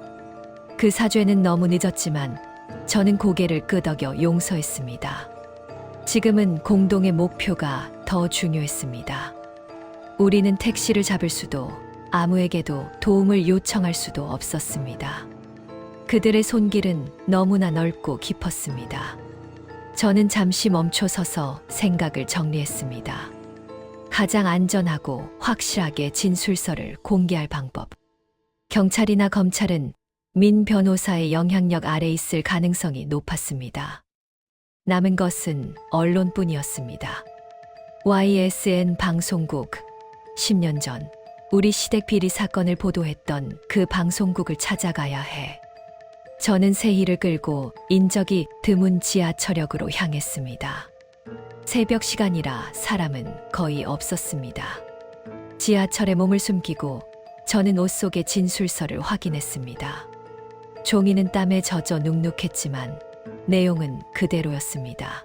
그 사죄는 너무 늦었지만 저는 고개를 끄덕여 용서했습니다. 지금은 공동의 목표가 더 중요했습니다. 우리는 택시를 잡을 수도 아무에게도 도움을 요청할 수도 없었습니다. 그들의 손길은 너무나 넓고 깊었습니다. 저는 잠시 멈춰서서 생각을 정리했습니다. 가장 안전하고 확실하게 진술서를 공개할 방법. 경찰이나 검찰은 민 변호사의 영향력 아래 있을 가능성이 높았습니다. 남은 것은 언론뿐이었습니다. YSN 방송국. 10년 전 우리 시댁 비리 사건을 보도했던 그 방송국을 찾아가야 해. 저는 세희를 끌고 인적이 드문 지하철역으로 향했습니다. 새벽 시간이라 사람은 거의 없었습니다. 지하철에 몸을 숨기고 저는 옷 속의 진술서를 확인했습니다. 종이는 땀에 젖어 눅눅했지만 내용은 그대로였습니다.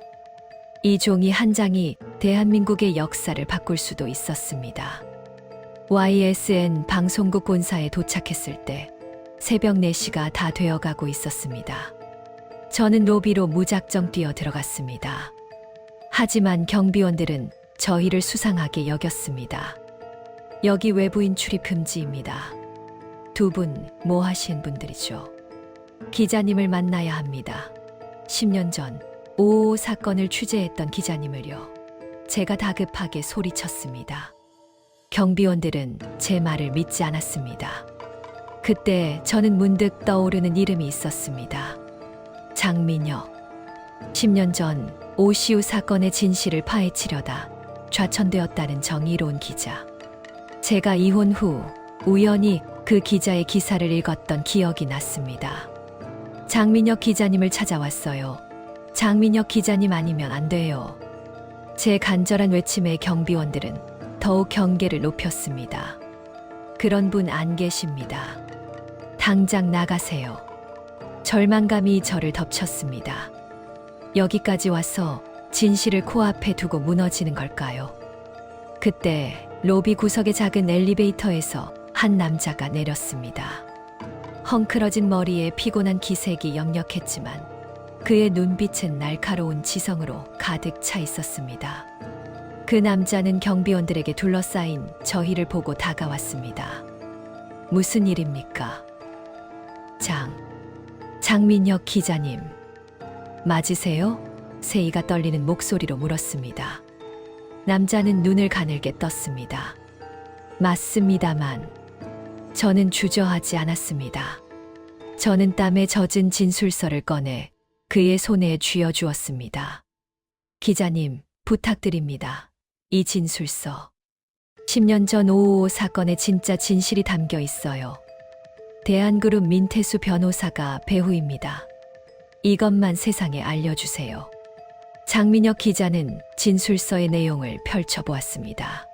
이 종이 한 장이 대한민국의 역사를 바꿀 수도 있었습니다. YSN 방송국 본사에 도착했을 때 새벽 4시가 다 되어가고 있었습니다. 저는 로비로 무작정 뛰어 들어갔습니다. 하지만 경비원들은 저희를 수상하게 여겼습니다. 여기 외부인 출입 금지입니다. 두 분 뭐 하신 분들이죠? 기자님을 만나야 합니다. 10년 전 5.55 사건을 취재했던 기자님을요. 제가 다급하게 소리쳤습니다. 경비원들은 제 말을 믿지 않았습니다. 그때 저는 문득 떠오르는 이름이 있었습니다. 장민혁. 10년 전 오시우 사건의 진실을 파헤치려다 좌천되었다는 정의로운 기자. 제가 이혼 후 우연히 그 기자의 기사를 읽었던 기억이 났습니다. 장민혁 기자님을 찾아왔어요. 장민혁 기자님 아니면 안 돼요. 제 간절한 외침에 경비원들은 더욱 경계를 높였습니다. 그런 분 안 계십니다. 당장 나가세요. 절망감이 저를 덮쳤습니다. 여기까지 와서 진실을 코앞에 두고 무너지는 걸까요? 그때 로비 구석의 작은 엘리베이터에서 한 남자가 내렸습니다. 헝클어진 머리에 피곤한 기색이 역력했지만 그의 눈빛은 날카로운 지성으로 가득 차 있었습니다. 그 남자는 경비원들에게 둘러싸인 저희를 보고 다가왔습니다. 무슨 일입니까? 장민혁 기자님. 맞으세요? 세희가 떨리는 목소리로 물었습니다. 남자는 눈을 가늘게 떴습니다. 맞습니다만 저는 주저하지 않았습니다. 저는 땀에 젖은 진술서를 꺼내 그의 손에 쥐어주었습니다. 기자님, 부탁드립니다. 이 진술서. 10년 전 5.55 사건의 진짜 진실이 담겨 있어요. 대한그룹 민태수 변호사가 배후입니다. 이것만 세상에 알려주세요. 장민혁 기자는 진술서의 내용을 펼쳐보았습니다.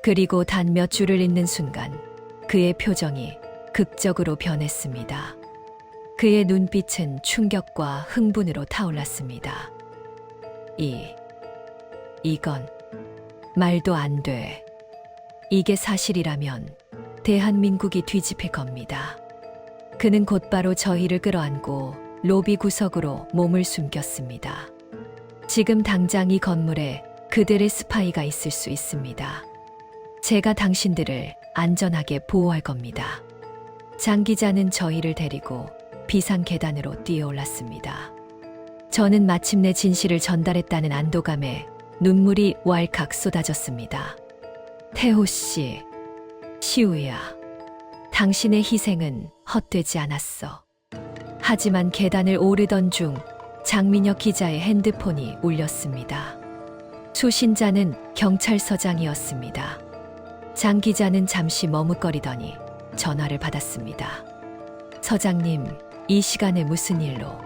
그리고 단 몇 줄을 읽는 순간 그의 표정이 극적으로 변했습니다. 그의 눈빛은 충격과 흥분으로 타올랐습니다. 이건 말도 안 돼. 이게 사실이라면 대한민국이 뒤집힐 겁니다. 그는 곧바로 저희를 끌어안고 로비 구석으로 몸을 숨겼습니다. 지금 당장 이 건물에 그들의 스파이가 있을 수 있습니다. 제가 당신들을 안전하게 보호할 겁니다. 장 기자는 저희를 데리고 비상 계단으로 뛰어올랐습니다. 저는 마침내 진실을 전달했다는 안도감에 눈물이 왈칵 쏟아졌습니다. 태호 씨, 시우야, 당신의 희생은 헛되지 않았어. 하지만 계단을 오르던 중 장민혁 기자의 핸드폰이 울렸습니다. 수신자는 경찰서장이었습니다. 장 기자는 잠시 머뭇거리더니 전화를 받았습니다. 서장님, 이 시간에 무슨 일로?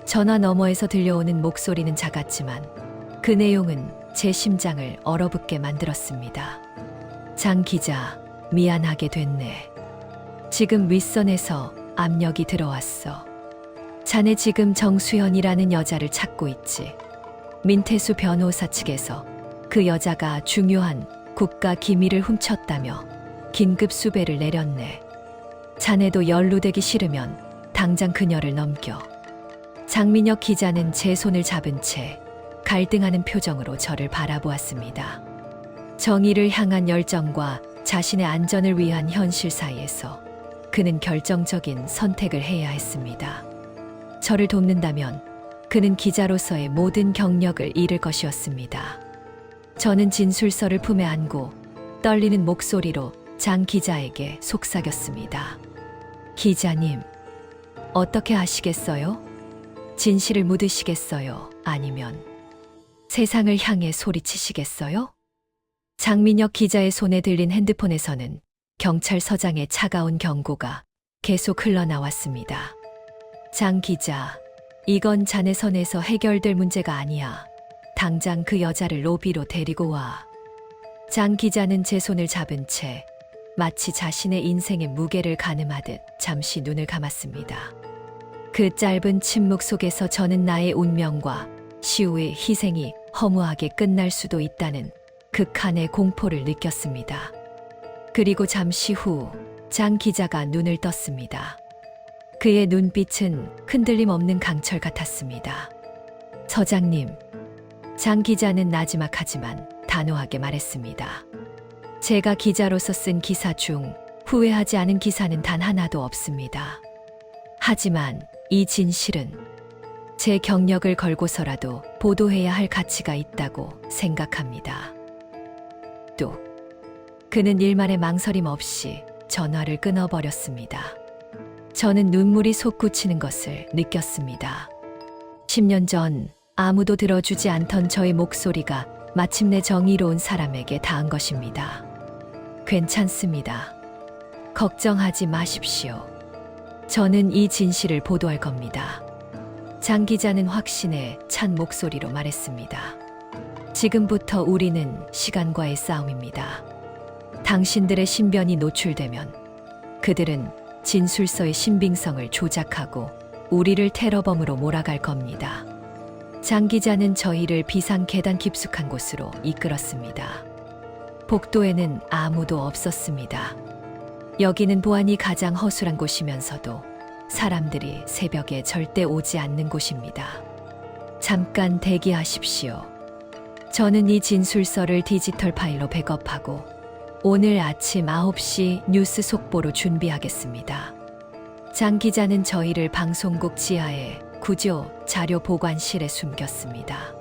전화 너머에서 들려오는 목소리는 작았지만 그 내용은 제 심장을 얼어붙게 만들었습니다. 장 기자, 미안하게 됐네. 지금 윗선에서 압력이 들어왔어. 자네 지금 정수현이라는 여자를 찾고 있지. 민태수 변호사 측에서 그 여자가 중요한 국가 기밀을 훔쳤다며 긴급 수배를 내렸네. 자네도 연루되기 싫으면 당장 그녀를 넘겨. 장민혁 기자는 제 손을 잡은 채 갈등하는 표정으로 저를 바라보았습니다. 정의를 향한 열정과 자신의 안전을 위한 현실 사이에서 그는 결정적인 선택을 해야 했습니다. 저를 돕는다면 그는 기자로서의 모든 경력을 잃을 것이었습니다. 저는 진술서를 품에 안고 떨리는 목소리로 장 기자에게 속삭였습니다. 기자님, 어떻게 하시겠어요? 진실을 묻으시겠어요? 아니면 세상을 향해 소리치시겠어요? 장민혁 기자의 손에 들린 핸드폰에서는 경찰서장의 차가운 경고가 계속 흘러나왔습니다. 장 기자, 이건 자네 선에서 해결될 문제가 아니야. 당장 그 여자를 로비로 데리고 와. 장 기자는 제 손을 잡은 채 마치 자신의 인생의 무게를 가늠하듯 잠시 눈을 감았습니다. 그 짧은 침묵 속에서 저는 나의 운명과 시우의 희생이 허무하게 끝날 수도 있다는 극한의 공포를 느꼈습니다. 그리고 잠시 후 장 기자가 눈을 떴습니다. 그의 눈빛은 흔들림 없는 강철 같았습니다. 서장님, 장 기자는 나지막하지만 단호하게 말했습니다. 제가 기자로서 쓴 기사 중 후회하지 않은 기사는 단 하나도 없습니다. 하지만 이 진실은 제 경력을 걸고서라도 보도해야 할 가치가 있다고 생각합니다. 또 그는 일말의 망설임 없이 전화를 끊어버렸습니다. 저는 눈물이 솟구치는 것을 느꼈습니다. 10년 전 아무도 들어주지 않던 저의 목소리가 마침내 정의로운 사람에게 닿은 것입니다. 괜찮습니다. 걱정하지 마십시오. 저는 이 진실을 보도할 겁니다. 장 기자는 확신에 찬 목소리로 말했습니다. 지금부터 우리는 시간과의 싸움입니다. 당신들의 신변이 노출되면 그들은 진술서의 신빙성을 조작하고 우리를 테러범으로 몰아갈 겁니다. 장 기자는 저희를 비상 계단 깊숙한 곳으로 이끌었습니다. 복도에는 아무도 없었습니다. 여기는 보안이 가장 허술한 곳이면서도 사람들이 새벽에 절대 오지 않는 곳입니다. 잠깐 대기하십시오. 저는 이 진술서를 디지털 파일로 백업하고 오늘 아침 9시 뉴스 속보로 준비하겠습니다. 장 기자는 저희를 방송국 지하의 구조 자료 보관실에 숨겼습니다.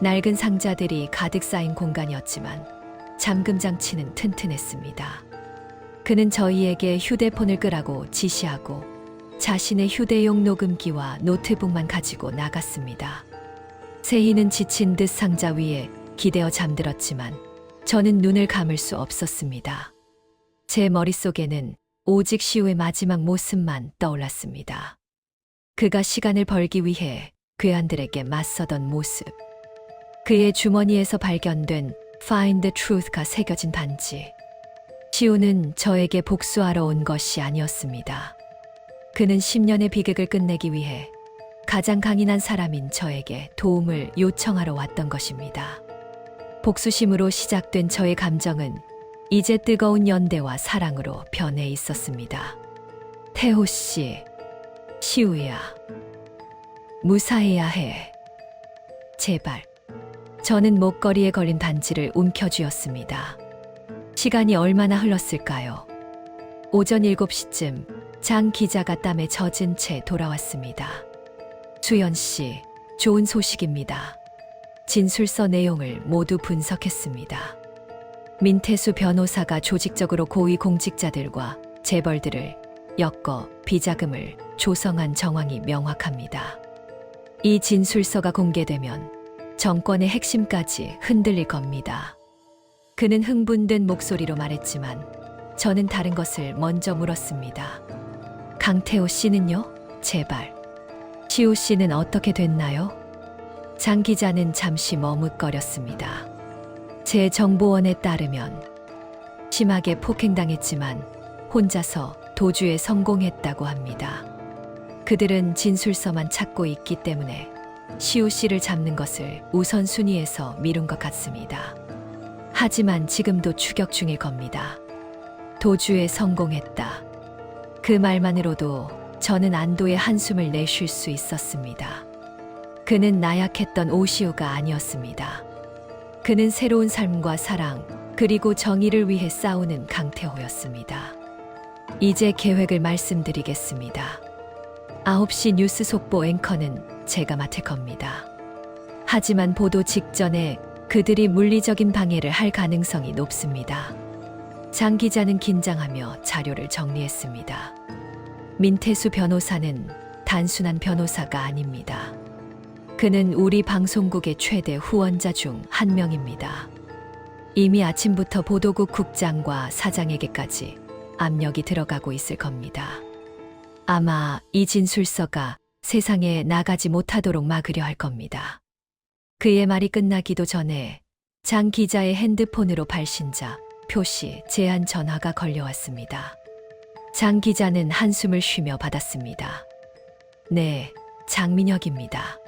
낡은 상자들이 가득 쌓인 공간이었지만 잠금 장치는 튼튼했습니다. 그는 저희에게 휴대폰을 끄라고 지시하고 자신의 휴대용 녹음기와 노트북만 가지고 나갔습니다. 세희는 지친 듯 상자 위에 기대어 잠들었지만 저는 눈을 감을 수 없었습니다. 제 머릿속에는 오직 시우의 마지막 모습만 떠올랐습니다. 그가 시간을 벌기 위해 괴한들에게 맞서던 모습. 그의 주머니에서 발견된 Find the Truth가 새겨진 반지. 시우는 저에게 복수하러 온 것이 아니었습니다. 그는 10년의 비극을 끝내기 위해 가장 강인한 사람인 저에게 도움을 요청하러 왔던 것입니다. 복수심으로 시작된 저의 감정은 이제 뜨거운 연대와 사랑으로 변해 있었습니다. 태호 씨, 시우야, 무사해야 해. 제발. 저는 목걸이에 걸린 반지를 움켜쥐었습니다. 시간이 얼마나 흘렀을까요? 오전 7시쯤 장 기자가 땀에 젖은 채 돌아왔습니다. 수연 씨, 좋은 소식입니다. 진술서 내용을 모두 분석했습니다. 민태수 변호사가 조직적으로 고위 공직자들과 재벌들을 엮어 비자금을 조성한 정황이 명확합니다. 이 진술서가 공개되면 정권의 핵심까지 흔들릴 겁니다. 그는 흥분된 목소리로 말했지만 저는 다른 것을 먼저 물었습니다. 강태호 씨는요? 제발. 시우 씨는 어떻게 됐나요? 장 기자는 잠시 머뭇거렸습니다. 제 정보원에 따르면 심하게 폭행당했지만 혼자서 도주에 성공했다고 합니다. 그들은 진술서만 찾고 있기 때문에 시우 씨를 잡는 것을 우선순위에서 미룬 것 같습니다. 하지만 지금도 추격 중일 겁니다. 도주에 성공했다. 그 말만으로도 저는 안도의 한숨을 내쉴 수 있었습니다. 그는 나약했던 오시우가 아니었습니다. 그는 새로운 삶과 사랑, 그리고 정의를 위해 싸우는 강태호였습니다. 이제 계획을 말씀드리겠습니다. 9시 뉴스 속보 앵커는 제가 맡을 겁니다. 하지만 보도 직전에 그들이 물리적인 방해를 할 가능성이 높습니다. 장 기자는 긴장하며 자료를 정리했습니다. 민태수 변호사는 단순한 변호사가 아닙니다. 그는 우리 방송국의 최대 후원자 중 한 명입니다. 이미 아침부터 보도국 국장과 사장에게까지 압력이 들어가고 있을 겁니다. 아마 이 진술서가 세상에 나가지 못하도록 막으려 할 겁니다. 그의 말이 끝나기도 전에 장 기자의 핸드폰으로 발신자 표시 제한 전화가 걸려왔습니다. 장 기자는 한숨을 쉬며 받았습니다. 네, 장민혁입니다.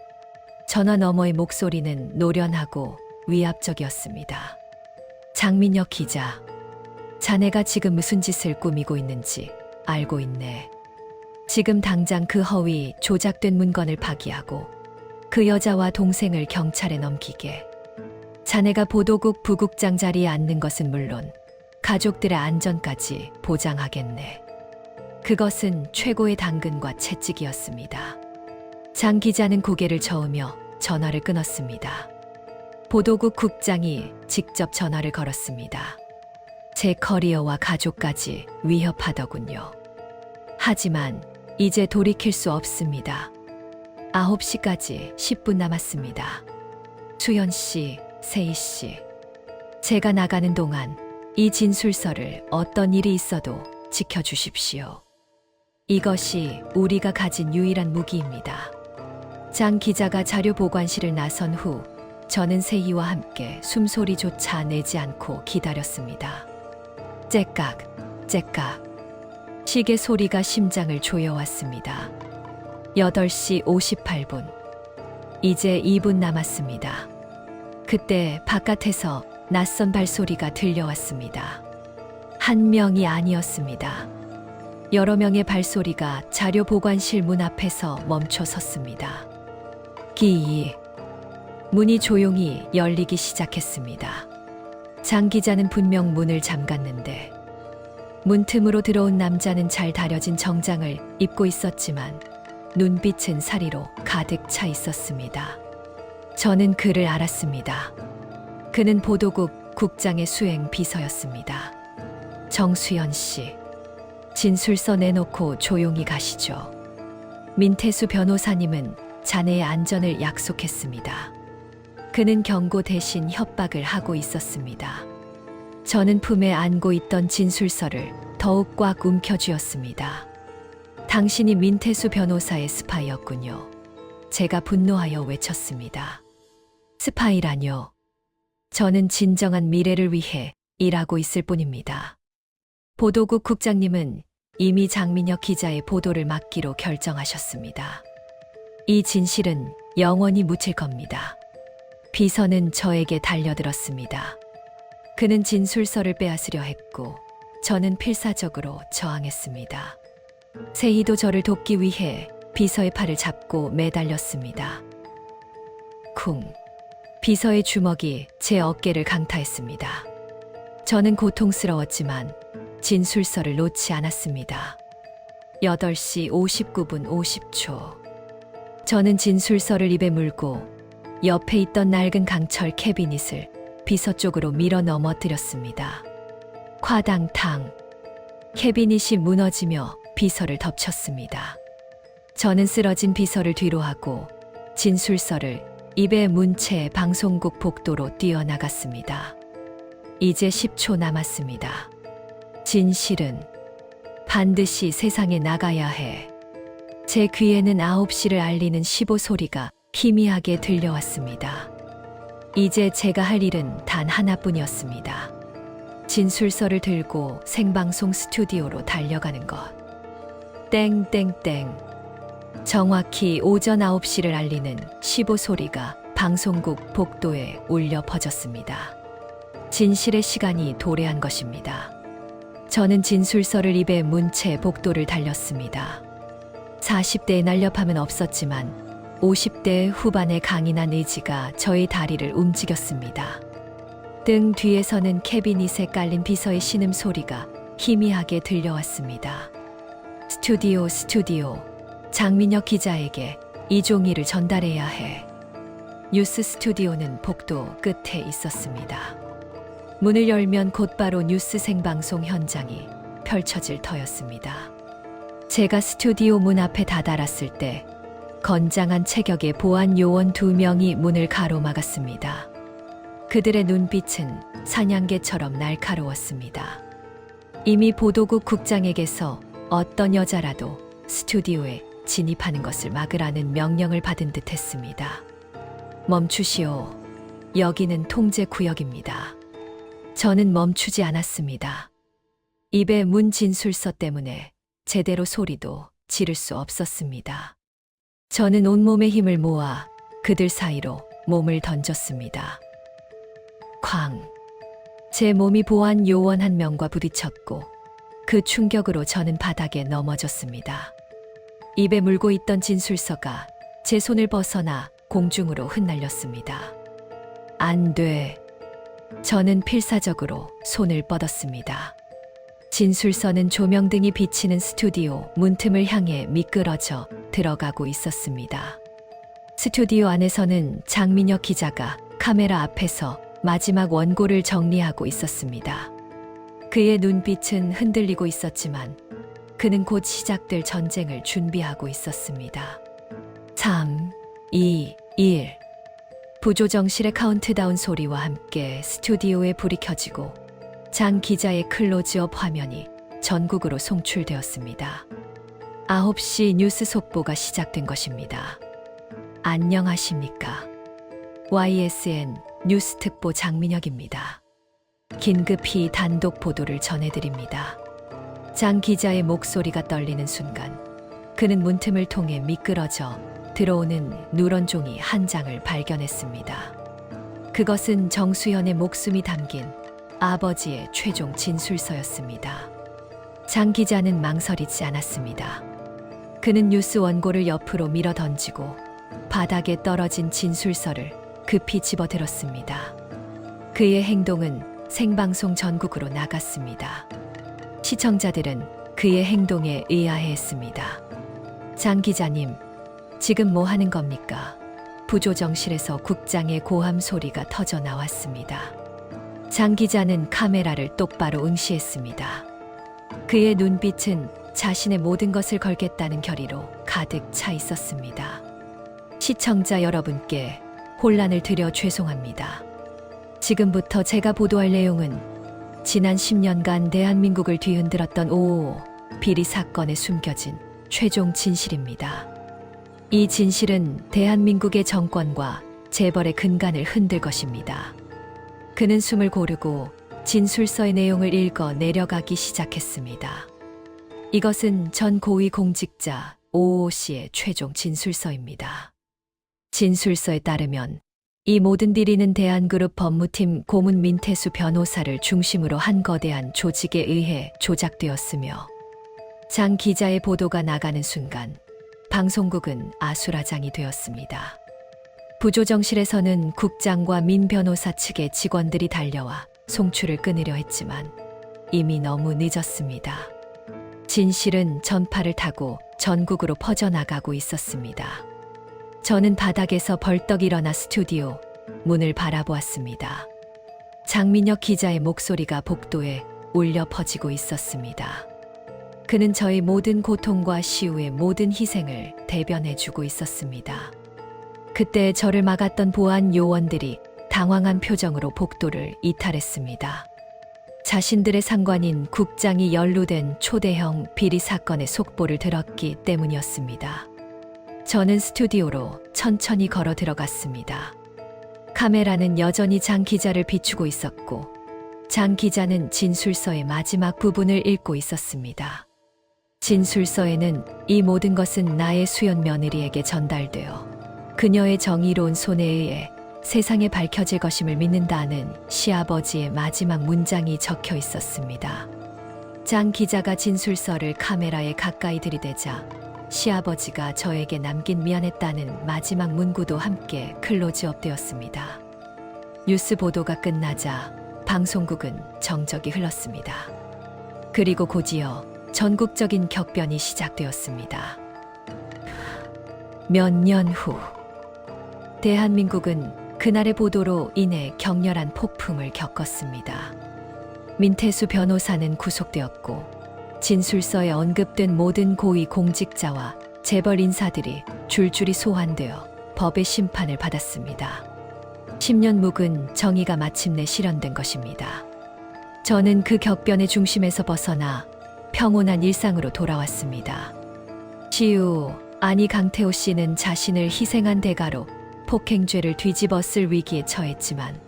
전화 너머의 목소리는 노련하고 위압적이었습니다. 장민혁 기자, 자네가 지금 무슨 짓을 꾸미고 있는지 알고 있네. 지금 당장 그 허위 조작된 문건을 파기하고 그 여자와 동생을 경찰에 넘기게. 자네가 보도국 부국장 자리에 앉는 것은 물론 가족들의 안전까지 보장하겠네. 그것은 최고의 당근과 채찍이었습니다. 장 기자는 고개를 저으며 전화를 끊었습니다. 보도국 국장이 직접 전화를 걸었습니다. 제 커리어와 가족까지 위협하더군요. 하지만 이제 돌이킬 수 없습니다. 9시까지 10분 남았습니다. 수연 씨, 세희 씨, 제가 나가는 동안 이 진술서를 어떤 일이 있어도 지켜주십시오. 이것이 우리가 가진 유일한 무기입니다. 장 기자가 자료 보관실을 나선 후 저는 세희와 함께 숨소리조차 내지 않고 기다렸습니다. 째깍, 째깍. 시계 소리가 심장을 조여왔습니다. 8시 58분. 이제 2분 남았습니다. 그때 바깥에서 낯선 발소리가 들려왔습니다. 한 명이 아니었습니다. 여러 명의 발소리가 자료 보관실 문 앞에서 멈춰 섰습니다. 기이. 문이 조용히 열리기 시작했습니다. 장 기자는 분명 문을 잠갔는데 문틈으로 들어온 남자는 잘 다려진 정장을 입고 있었지만 눈빛은 사리로 가득 차 있었습니다. 저는 그를 알았습니다. 그는 보도국 국장의 수행 비서였습니다. 정수연 씨, 진술서 내놓고 조용히 가시죠. 민태수 변호사님은 자네의 안전을 약속했습니다. 그는 경고 대신 협박을 하고 있었습니다. 저는 품에 안고 있던 진술서를 더욱 꽉 움켜쥐었습니다. 당신이 민태수 변호사의 스파이였군요. 제가 분노하여 외쳤습니다. 스파이라뇨. 저는 진정한 미래를 위해 일하고 있을 뿐입니다. 보도국 국장님은 이미 장민혁 기자의 보도를 막기로 결정하셨습니다. 이 진실은 영원히 묻힐 겁니다. 비서는 저에게 달려들었습니다. 그는 진술서를 빼앗으려 했고 저는 필사적으로 저항했습니다. 세희도 저를 돕기 위해 비서의 팔을 잡고 매달렸습니다. 쿵. 비서의 주먹이 제 어깨를 강타했습니다. 저는 고통스러웠지만 진술서를 놓지 않았습니다. 8시 59분 50초. 저는 진술서를 입에 물고 옆에 있던 낡은 강철 캐비닛을 비서 쪽으로 밀어 넘어뜨렸습니다. 콰당탕. 캐비닛이 무너지며 비서를 덮쳤습니다. 저는 쓰러진 비서를 뒤로 하고 진술서를 입에 문 채 방송국 복도로 뛰어나갔습니다. 이제 10초 남았습니다. 진실은 반드시 세상에 나가야 해. 제 귀에는 9시를 알리는 15소리가 희미하게 들려왔습니다. 이제 제가 할 일은 단 하나뿐이었습니다. 진술서를 들고 생방송 스튜디오로 달려가는 것. 땡땡땡. 정확히 오전 9시를 알리는 15소리가 방송국 복도에 울려 퍼졌습니다. 진실의 시간이 도래한 것입니다. 저는 진술서를 입에 문 채 복도를 달렸습니다. 40대의 날렵함은 없었지만 50대 후반의 강인한 의지가 저의 다리를 움직였습니다. 등 뒤에서는 캐비닛에 깔린 비서의 신음소리가 희미하게 들려왔습니다. 스튜디오. 장민혁 기자에게 이 종이를 전달해야 해. 뉴스 스튜디오는 복도 끝에 있었습니다. 문을 열면 곧바로 뉴스 생방송 현장이 펼쳐질 터였습니다. 제가 스튜디오 문 앞에 다다랐을 때 건장한 체격의 보안 요원 2명이 문을 가로막았습니다. 그들의 눈빛은 사냥개처럼 날카로웠습니다. 이미 보도국 국장에게서 어떤 여자라도 스튜디오에 진입하는 것을 막으라는 명령을 받은 듯 했습니다. 멈추시오. 여기는 통제 구역입니다. 저는 멈추지 않았습니다. 입에 문 진술서 때문에 제대로 소리도 지를 수 없었습니다. 저는 온몸의 힘을 모아 그들 사이로 몸을 던졌습니다. 쾅! 제 몸이 보안 요원 한 명과 부딪혔고 그 충격으로 저는 바닥에 넘어졌습니다. 입에 물고 있던 진술서가 제 손을 벗어나 공중으로 흩날렸습니다. 안 돼. 저는 필사적으로 손을 뻗었습니다. 진술서는 조명등이 비치는 스튜디오 문틈을 향해 미끄러져 들어가고 있었습니다. 스튜디오 안에서는 장민혁 기자가 카메라 앞에서 마지막 원고를 정리하고 있었습니다. 그의 눈빛은 흔들리고 있었지만 그는 곧 시작될 전쟁을 준비하고 있었습니다. 3, 2, 1. 부조정실의 카운트다운 소리와 함께 스튜디오에 불이 켜지고 장 기자의 클로즈업 화면이 전국으로 송출되었습니다. 9시 뉴스 속보가 시작된 것입니다. 안녕하십니까. YSN 뉴스 특보 장민혁입니다. 긴급히 단독 보도를 전해드립니다. 장 기자의 목소리가 떨리는 순간 그는 문틈을 통해 미끄러져 들어오는 누런 종이 한 장을 발견했습니다. 그것은 정수현의 목숨이 담긴 아버지의 최종 진술서였습니다. 장 기자는 망설이지 않았습니다. 그는 뉴스 원고를 옆으로 밀어 던지고 바닥에 떨어진 진술서를 급히 집어들었습니다. 그의 행동은 생방송 전국으로 나갔습니다. 시청자들은 그의 행동에 의아해했습니다. 장 기자님, 지금 뭐 하는 겁니까? 부조정실에서 국장의 고함 소리가 터져 나왔습니다. 장 기자는 카메라를 똑바로 응시했습니다. 그의 눈빛은 자신의 모든 것을 걸겠다는 결의로 가득 차 있었습니다. 시청자 여러분께 혼란을 드려 죄송합니다. 지금부터 제가 보도할 내용은 지난 10년간 대한민국을 뒤흔들었던 5.55 비리 사건에 숨겨진 최종 진실입니다. 이 진실은 대한민국의 정권과 재벌의 근간을 흔들 것입니다. 그는 숨을 고르고 진술서의 내용을 읽어 내려가기 시작했습니다. 이것은 전 고위 공직자 5.55 씨의 최종 진술서입니다. 진술서에 따르면 이 모든 비리는 대한그룹 법무팀 고문 민태수 변호사를 중심으로 한 거대한 조직에 의해 조작되었으며 장 기자의 보도가 나가는 순간 방송국은 아수라장이 되었습니다. 부조정실에서는 국장과 민 변호사 측의 직원들이 달려와 송출을 끊으려 했지만 이미 너무 늦었습니다. 진실은 전파를 타고 전국으로 퍼져나가고 있었습니다. 저는 바닥에서 벌떡 일어나 스튜디오 문을 바라보았습니다. 장민혁 기자의 목소리가 복도에 울려 퍼지고 있었습니다. 그는 저의 모든 고통과 시우의 모든 희생을 대변해주고 있었습니다. 그때 저를 막았던 보안 요원들이 당황한 표정으로 복도를 이탈했습니다. 자신들의 상관인 국장이 연루된 초대형 비리 사건의 속보를 들었기 때문이었습니다. 저는 스튜디오로 천천히 걸어 들어갔습니다. 카메라는 여전히 장 기자를 비추고 있었고 장 기자는 진술서의 마지막 부분을 읽고 있었습니다. 진술서에는 이 모든 것은 나의 수연 며느리에게 전달되어 그녀의 정의로운 손에 의해 세상에 밝혀질 것임을 믿는다는 시아버지의 마지막 문장이 적혀 있었습니다. 장 기자가 진술서를 카메라에 가까이 들이대자 시아버지가 저에게 남긴 미안했다는 마지막 문구도 함께 클로즈업 되었습니다. 뉴스 보도가 끝나자 방송국은 정적이 흘렀습니다. 그리고 곧이어 전국적인 격변이 시작되었습니다. 몇 년 후, 대한민국은 그날의 보도로 인해 격렬한 폭풍을 겪었습니다. 민태수 변호사는 구속되었고, 진술서에 언급된 모든 고위 공직자와 재벌 인사들이 줄줄이 소환되어 법의 심판을 받았습니다. 10년 묵은 정의가 마침내 실현된 것입니다. 저는 그 격변의 중심에서 벗어나 평온한 일상으로 돌아왔습니다. 아니 강태호 씨는 자신을 희생한 대가로 폭행죄를 뒤집어 쓸 위기에 처했지만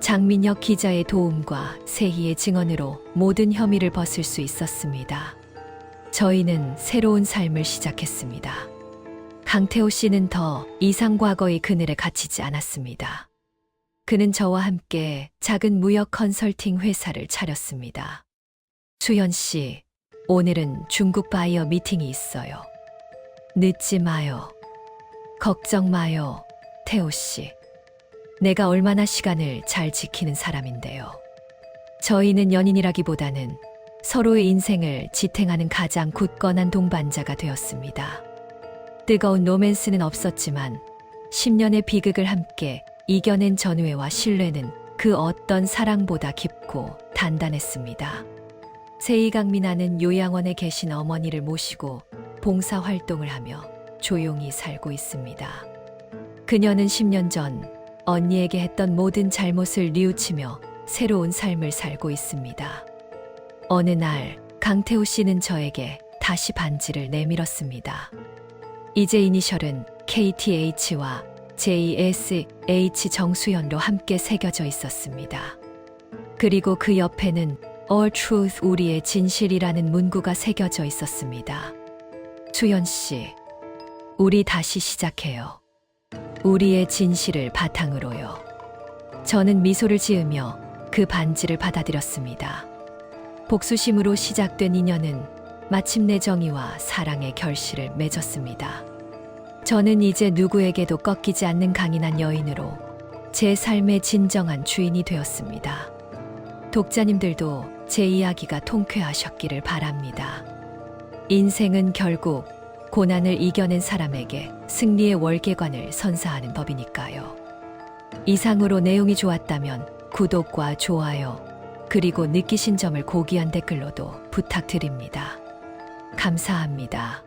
장민혁 기자의 도움과 세희의 증언으로 모든 혐의를 벗을 수 있었습니다. 저희는 새로운 삶을 시작했습니다. 강태호 씨는 더 이상 과거의 그늘에 갇히지 않았습니다. 그는 저와 함께 작은 무역 컨설팅 회사를 차렸습니다. 수현 씨, 오늘은 중국 바이어 미팅이 있어요. 늦지 마요. 걱정 마요, 태호 씨. 내가 얼마나 시간을 잘 지키는 사람인데요. 저희는 연인이라기보다는 서로의 인생을 지탱하는 가장 굳건한 동반자가 되었습니다. 뜨거운 로맨스는 없었지만 10년의 비극을 함께 이겨낸 전우애와 신뢰는 그 어떤 사랑보다 깊고 단단했습니다. 세이강민아는 요양원에 계신 어머니를 모시고 봉사활동을 하며 조용히 살고 있습니다. 그녀는 10년 전 언니에게 했던 모든 잘못을 뉘우치며 새로운 삶을 살고 있습니다. 어느 날 강태호 씨는 저에게 다시 반지를 내밀었습니다. 이제 이니셜은 KTH와 JSH 정수연로 함께 새겨져 있었습니다. 그리고 그 옆에는 All Truth 우리의 진실이라는 문구가 새겨져 있었습니다. 수연 씨, 우리 다시 시작해요. 우리의 진실을 바탕으로요. 저는 미소를 지으며 그 반지를 받아들였습니다. 복수심으로 시작된 인연은 마침내 정의와 사랑의 결실을 맺었습니다. 저는 이제 누구에게도 꺾이지 않는 강인한 여인으로 제 삶의 진정한 주인이 되었습니다. 독자님들도 제 이야기가 통쾌하셨기를 바랍니다. 인생은 결국 고난을 이겨낸 사람에게 승리의 월계관을 선사하는 법이니까요. 이상으로 내용이 좋았다면 구독과 좋아요, 그리고 느끼신 점을 고귀한 댓글로도 부탁드립니다. 감사합니다.